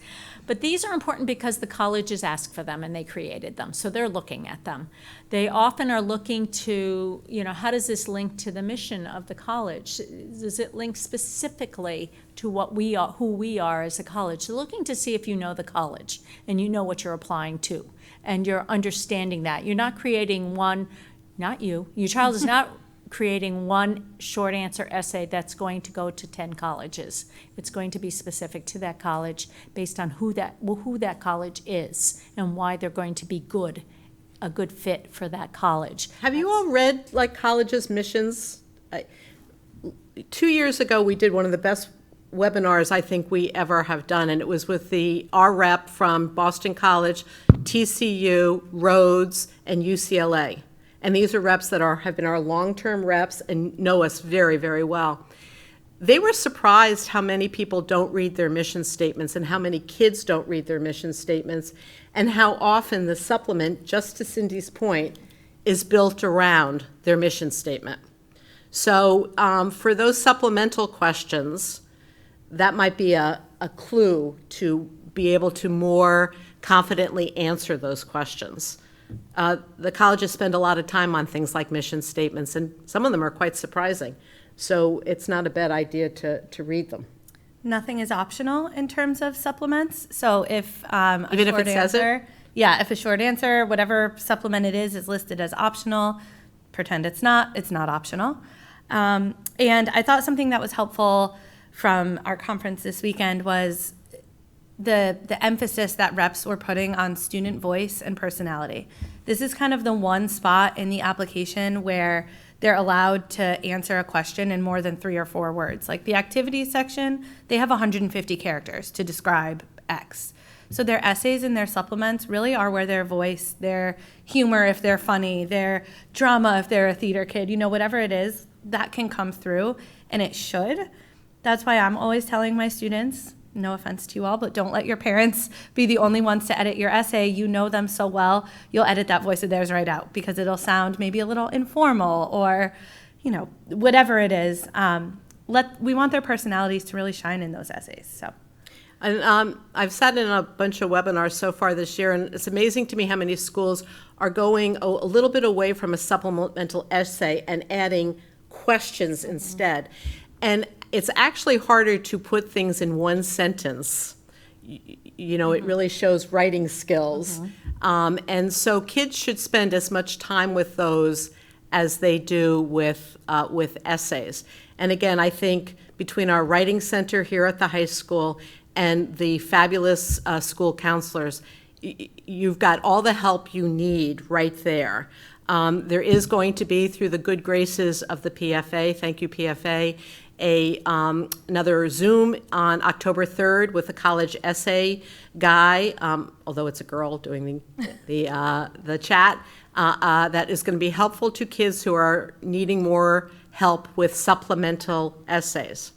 But these are important because the colleges asked for them and they created them, so they're looking at them. They often are looking to, you know, how does this link to the mission of the college? Does it link specifically to what we are, who we are as a college? They're looking to see if you know the college and you know what you're applying to and you're understanding that. You're not creating one, not you, your child is not creating one short answer essay that's going to go to 10 colleges. It's going to be specific to that college based on who that college is and why they're going to be a good fit for that college. Have you all read like colleges' missions? 2 years ago, we did one of the best webinars I think we ever have done, and it was with our rep from Boston College, TCU, Rhodes, and UCLA. And these are reps that have been our long-term reps and know us very, very well. They were surprised how many people don't read their mission statements and how many kids don't read their mission statements and how often the supplement, just to Cindy's point, is built around their mission statement. So for those supplemental questions, that might be a clue to be able to more confidently answer those questions. The colleges spend a lot of time on things like mission statements, and some of them are quite surprising. So it's not a bad idea to read them. Nothing is optional in terms of supplements. So if Even if it says it? Yeah, if a short answer, whatever supplement it is listed as optional, pretend it's not optional. And I thought something that was helpful from our conference this weekend was the emphasis that reps were putting on student voice and personality. This is kind of the one spot in the application where they're allowed to answer a question in more than 3 or 4 words. Like the activities section, they have 150 characters to describe X. So their essays and their supplements really are where their voice, their humor if they're funny, their drama if they're a theater kid, whatever it is, that can come through, and it should. That's why I'm always telling my students, no offense to you all, but don't let your parents be the only ones to edit your essay. You know them so well, you'll edit that voice of theirs right out because it'll sound maybe a little informal or, whatever it is. We want their personalities to really shine in those essays. So. And I've sat in a bunch of webinars so far this year, and it's amazing to me how many schools are going a little bit away from a supplemental essay and adding questions instead. And it's actually harder to put things in one sentence. It really shows writing skills. And so kids should spend as much time with those as they do with essays. And again, I think between our writing center here at the high school and the fabulous school counselors, you've got all the help you need right there. There is going to be, through the good graces of the PFA, thank you PFA, another Zoom on October 3rd with a college essay guy, although it's a girl doing the chat, that is going to be helpful to kids who are needing more help with supplemental essays.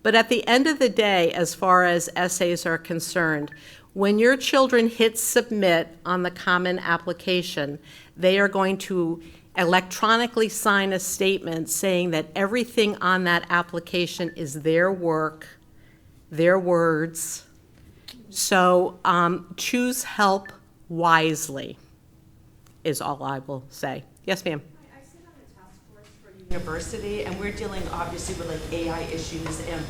But at the end of the day, as far as essays are concerned, when your children hit submit on the Common Application, they are going to electronically sign a statement saying that everything on that application is their work, their words. So choose help wisely is all I will say. Yes, ma'am. I sit on the task force for university, and we're dealing obviously with AI issues and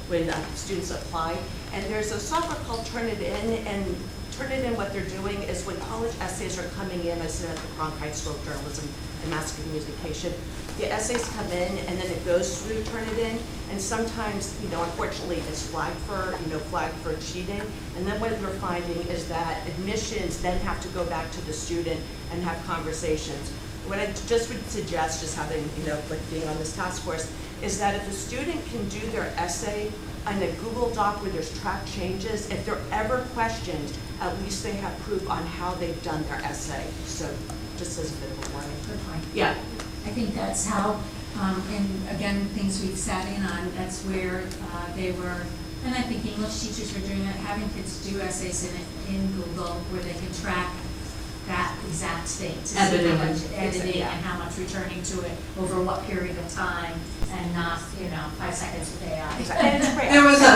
when students apply. And there's a software called Turnitin, and Turnitin, what they're doing is when college essays are coming in, I sit at the Cronkite School of Journalism and Mass Communication, the essays come in and then it goes through Turnitin, and sometimes, unfortunately, it's flagged for cheating. And then what we're finding is that admissions then have to go back to the student and have conversations. What I just would suggest, just having, being on this task force, is that if a student can do their essay on a Google Doc where there's track changes, if they're ever questioned, at least they have proof on how they've done their essay. So just as a bit of a warning. Good point. Yeah. I think that's how, and again, things we've sat in on, that's where they were, and I think English teachers are doing that, having kids do essays in Google where they can track that exact state. To Editing. see how much editing and how much returning to it over what period of time, and not, 5 seconds with AI.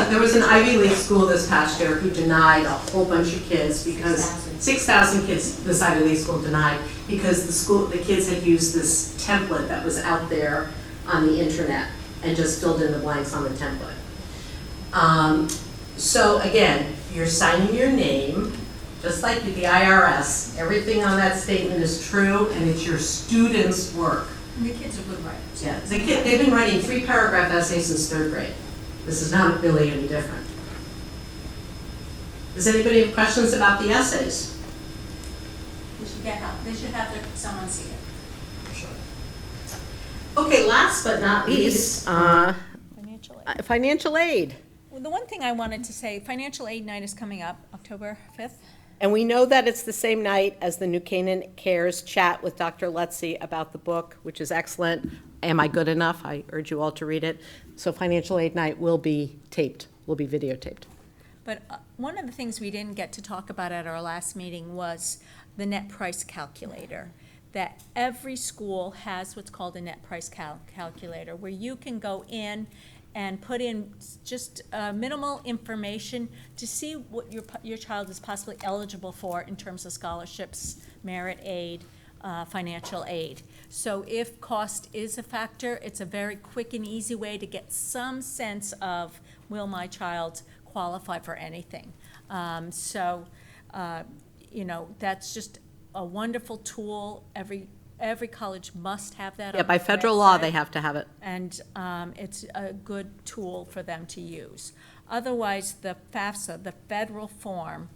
There was an Ivy League school this past year who denied a whole bunch of kids because 6,000 kids this Ivy League school denied because the kids had used this template that was out there on the internet and just filled in the blanks on the template. So again, you're signing your name, just like with the IRS. Everything on that statement is true, and it's your student's work. And the kids are good writers. Yeah, they've been writing 3-paragraph essays since 3rd grade. This is not really any different. Does anybody have questions about the essays? They should get help. They should have someone see it. Okay, last but not least, Financial aid. financial aid. Well, the one thing I wanted to say, financial aid night is coming up, October 5th. And we know that it's the same night as the New Canaan Cares chat with Dr. Letzi about the book, which is excellent. Am I Good Enough? I urge you all to read it. So financial aid night will be taped, will be videotaped. But one of the things we didn't get to talk about at our last meeting was the net price calculator. That every school has what's called a net price calculator, where you can go in and put in just minimal information to see what your child is possibly eligible for in terms of scholarships, merit aid, financial aid. So if cost is a factor, it's a very quick and easy way to get some sense of, will my child qualify for anything? That's just a wonderful tool. Every college must have that. Yeah, on by their federal law, website. they have to have it. And it's a good tool for them to use. Otherwise, the FAFSA, the federal form,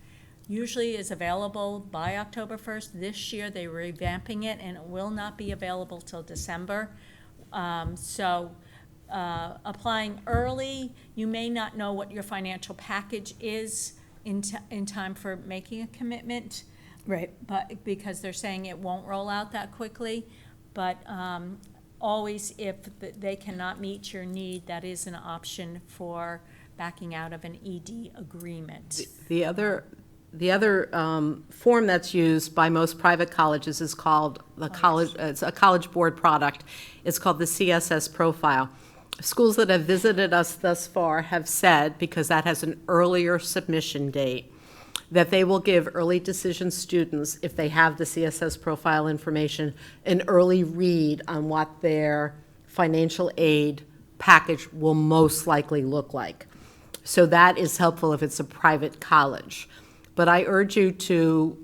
usually is available by October 1st. This year, they're revamping it, and it will not be available till December. Applying early, you may not know what your financial package is in time for making a commitment. Right. But because they're saying it won't roll out that quickly, but always if they cannot meet your need, that is an option for backing out of an ED agreement. The other form that's used by most private colleges is called it's a College Board product. It's called the CSS profile. Schools that have visited us thus far have said, because that has an earlier submission date, that they will give early decision students, if they have the CSS profile information, an early read on what their financial aid package will most likely look like. So that is helpful if it's a private college. But I urge you to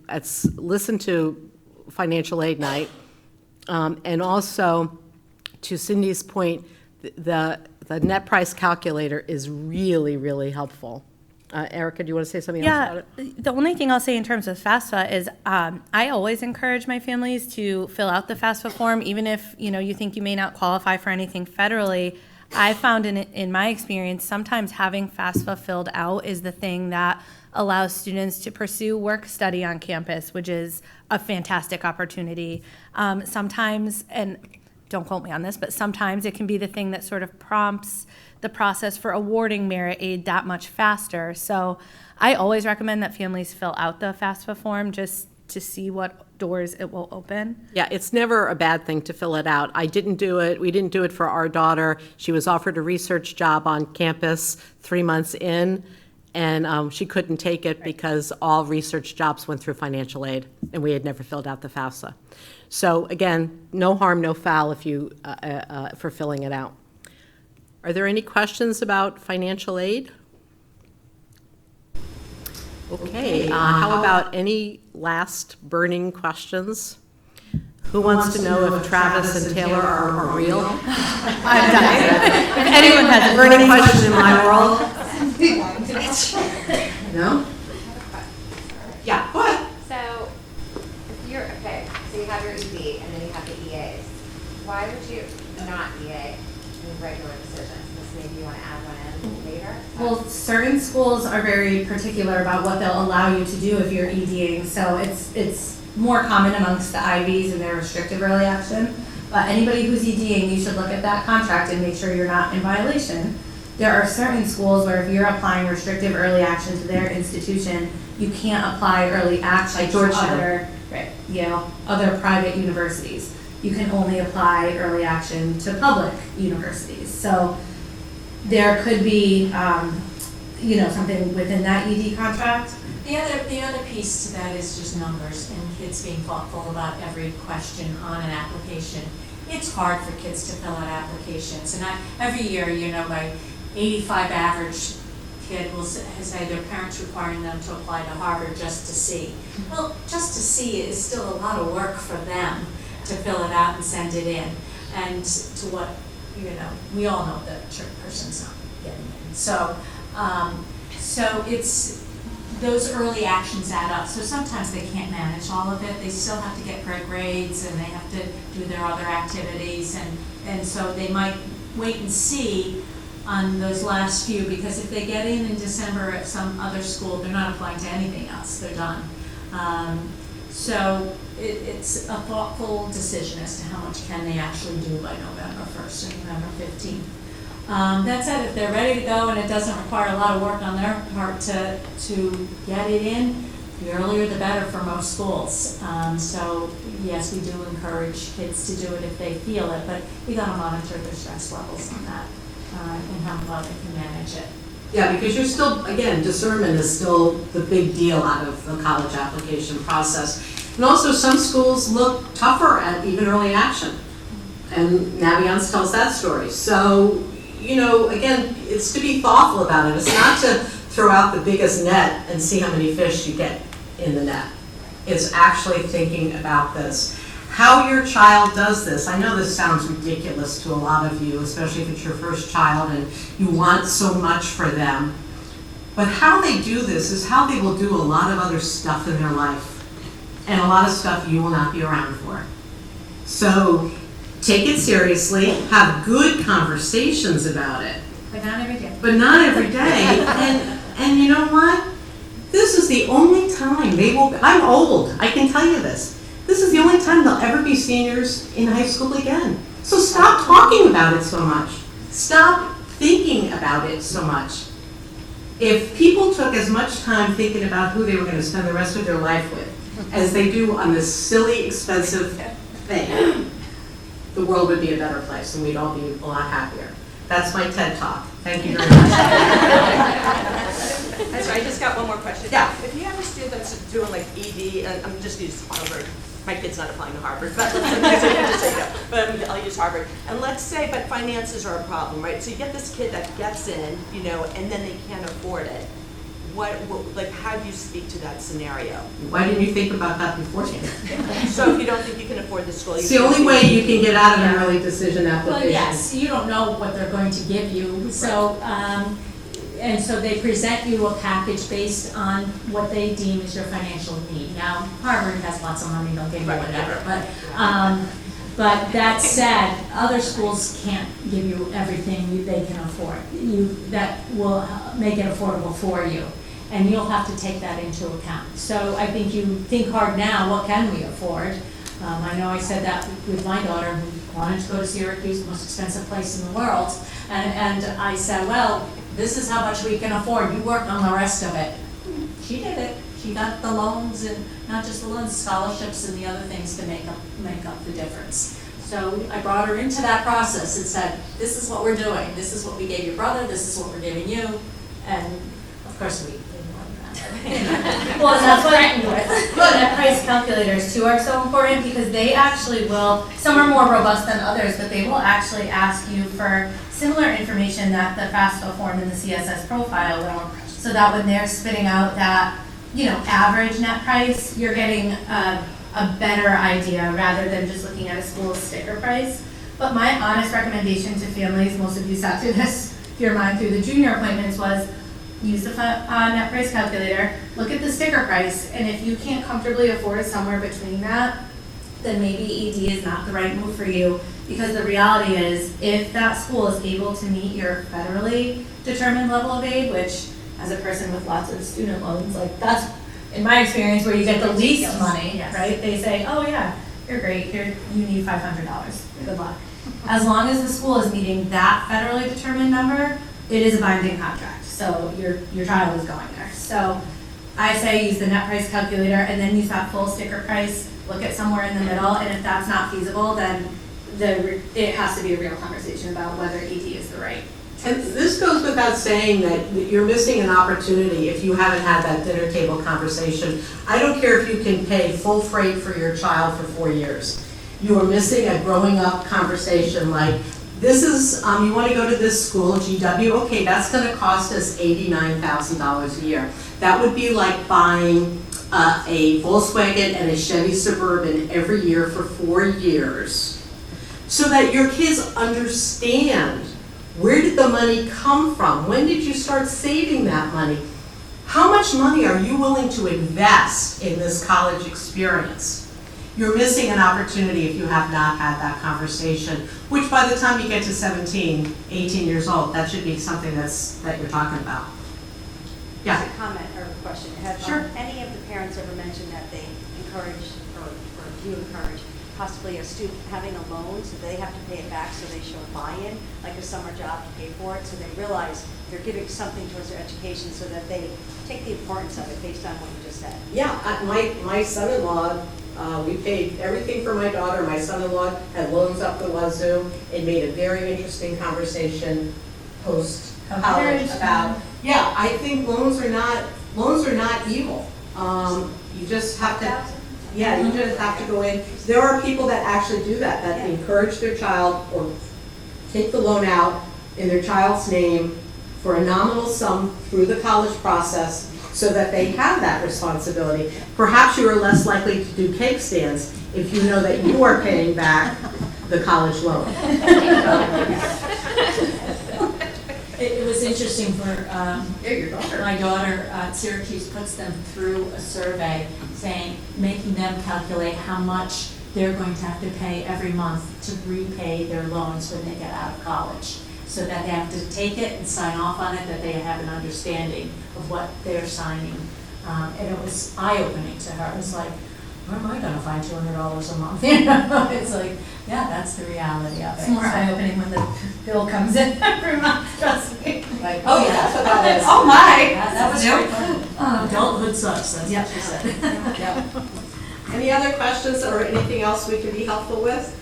listen to Financial Aid Night, and also, to Cindy's point, the net price calculator is really, really helpful. Erica, do you want to say something else about it? The only thing I'll say in terms of FAFSA is I always encourage my families to fill out the FAFSA form, even if you think you may not qualify for anything federally. I found in my experience, sometimes having FAFSA filled out is the thing that allows students to pursue work study on campus, which is a fantastic opportunity. Sometimes, and don't quote me on this, but sometimes it can be the thing that sort of prompts the process for awarding merit aid that much faster. So I always recommend that families fill out the FAFSA form just to see what doors it will open. Yeah, it's never a bad thing to fill it out. I didn't do it. We didn't do it for our daughter. She was offered a research job on campus 3 months in, and she couldn't take it because all research jobs went through financial aid, and we had never filled out the FAFSA. So again, no harm, no foul if you for filling it out. Are there any questions about financial aid? Okay, how about any last burning questions? Who wants to know if Travis and Taylor are real? I'm dying. If anyone has a burning question in my world. No? Yeah, go ahead. So, if you're, so you have your ED and then you have the EAs. Why would you not EA in regular decisions? Unless maybe you want to add one in later? Well, certain schools are very particular about what they'll allow you to do if you're EDing, so it's more common amongst the IVs and their restrictive early action. But anybody who's EDing, you should look at that contract and make sure you're not in violation. There are certain schools where if you're applying restrictive early action to their institution, you can't apply early action to other, other private universities. You can only apply early action to public universities. So there could be, something within that ED contract. The other piece to that is just numbers and kids being thoughtful about every question on an application. It's hard for kids to fill out applications, and every year, my 85 average kid will say their parents requiring them to apply to Harvard just to see. Well, just to see is still a lot of work for them to fill it out and send it in. And to what, we all know that a person's not getting in. So it's, those early actions add up. So sometimes they can't manage all of it. They still have to get great grades and they have to do their other activities. And so they might wait and see on those last few, because if they get in December at some other school, they're not applying to anything else. They're done. So it's a thoughtful decision as to how much can they actually do by November 1st and November 15th. That said, if they're ready to go and it doesn't require a lot of work on their part to get it in, the earlier the better for most schools. So yes, we do encourage kids to do it if they feel it, but we gotta monitor their stress levels on that and how well they can manage it. Yeah, because you're still, again, discernment is still the big deal out of the college application process. And also, some schools look tougher at even early action. And Navient tells that story. So, you know, again, it's to be thoughtful about it. It's not to throw out the biggest net and see how many fish you get in the net. It's actually thinking about this. How your child does this. I know this sounds ridiculous to a lot of you, especially if it's your first child and you want so much for them. But how they do this is how they will do a lot of other stuff in their life. And a lot of stuff you will not be around for. So take it seriously, have good conversations about it. But not every day. But not every day. And you know what? This is the only time they will, I'm old, I can tell you this. This is the only time they'll ever be seniors in high school again. So stop talking about it so much. Stop thinking about it so much. If people took as much time thinking about who they were going to spend the rest of their life with as they do on this silly, expensive thing, the world would be a better place and we'd all be a lot happier. That's my TED Talk. Thank you very much. I just got one more question. Yeah. If you have a student that's doing like ED, and I'm just using Harvard. My kid's not applying to Harvard, but I'll use Harvard. And let's say, but finances are a problem, right? So you get this kid that gets in, you know, and then they can't afford it. Like, how do you speak to that scenario? Why didn't you think about that beforehand? So if you don't think you can afford the school, It's the only way you can get out of an early decision application. Well, yes, you don't know what they're going to give you, so, and so they present you a package based on what they deem is your financial need. Now, Harvard has lots of money, they'll give you whatever, but that said, other schools can't give you everything they can afford. That will make it affordable for you, and you'll have to take that into account. So I think you think hard now, what can we afford? I know I said that with my daughter who wanted to go to Syracuse, the most expensive place in the world, and I said, well, this is how much we can afford, you work on the rest of it. She did it. She got the loans, and not just the loans, scholarships and the other things to make up the difference. So I brought her into that process and said, this is what we're doing, this is what we gave your brother, this is what we're giving you, and of course we did more than that. Well, and that's what net price calculators too are so important, because they actually will, some are more robust than others, but they will actually ask you for similar information that the FAFSA form and the CSS profile will, so that when they're spitting out that, you know, average net price, you're getting a better idea rather than just looking at a school's sticker price. But my honest recommendation to families, most of you sat through this, if you're mine through the junior appointments, was use the net price calculator, look at the sticker price, and if you can't comfortably afford somewhere between that, then maybe ED is not the right move for you. Because the reality is, if that school is able to meet your federally determined level of aid, which as a person with lots of student loans, like that's, in my experience, where you get the least money, right? They say, oh yeah, you're great, you need $500, good luck. As long as the school is meeting that federally determined number, it is a binding contract, so your child is going there. So I say use the net price calculator and then use that full sticker price, look at somewhere in the middle, and if that's not feasible, then it has to be a real conversation about whether ED is the right. And this goes without saying that you're missing an opportunity if you haven't had that dinner table conversation. I don't care if you can pay full freight for your child for 4 years. You are missing a growing up conversation like, this is, you want to go to this school, GW, okay, that's going to cost us $89,000 a year. That would be like buying a Volkswagen and a Chevy Suburban every year for 4 years. So that your kids understand, where did the money come from? When did you start saving that money? How much money are you willing to invest in this college experience? You're missing an opportunity if you have not had that conversation, which by the time you get to 17, 18 years old, that should be something that you're talking about. Yeah. Just a comment or a question. Have Sure. any of the parents parents ever mentioned that they encourage, or do you encourage, possibly a student having a loan, so they have to pay it back, so they show a buy-in, like a summer job to pay for it, so they realize they're giving something towards their education, so that they take the importance of it based on what you just said. Yeah, my son-in-law, we paid everything for my daughter. My son-in-law had loans up the wazoo. It made a very interesting conversation post-college about, yeah, I think loans are not evil. You just have to, yeah, you just have to go in. There are people that actually do that, that encourage their child or take the loan out in their child's name for a nominal sum through the college process so that they have that responsibility. Perhaps you are less likely to do cake stands if you know that you are paying back the college loan. It was interesting for your daughter. my daughter at Syracuse puts them through a survey saying, making them calculate how much they're going to have to pay every month to repay their loans when they get out of college. So that they have to take it and sign off on it, that they have an understanding of what they're signing. And it was eye-opening to her. It was like, where am I gonna find $200 a month? You know, it's like, yeah, that's the reality of it. It's more eye-opening when the bill comes in every month, trust me. Like, oh yeah, that's what that is. Oh my! That was very fun. Adulthood sucks, that's what she said. Yep. Any other questions or anything else we can be helpful with?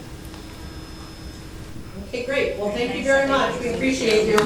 Okay, great. Well, thank you very much. We appreciate you.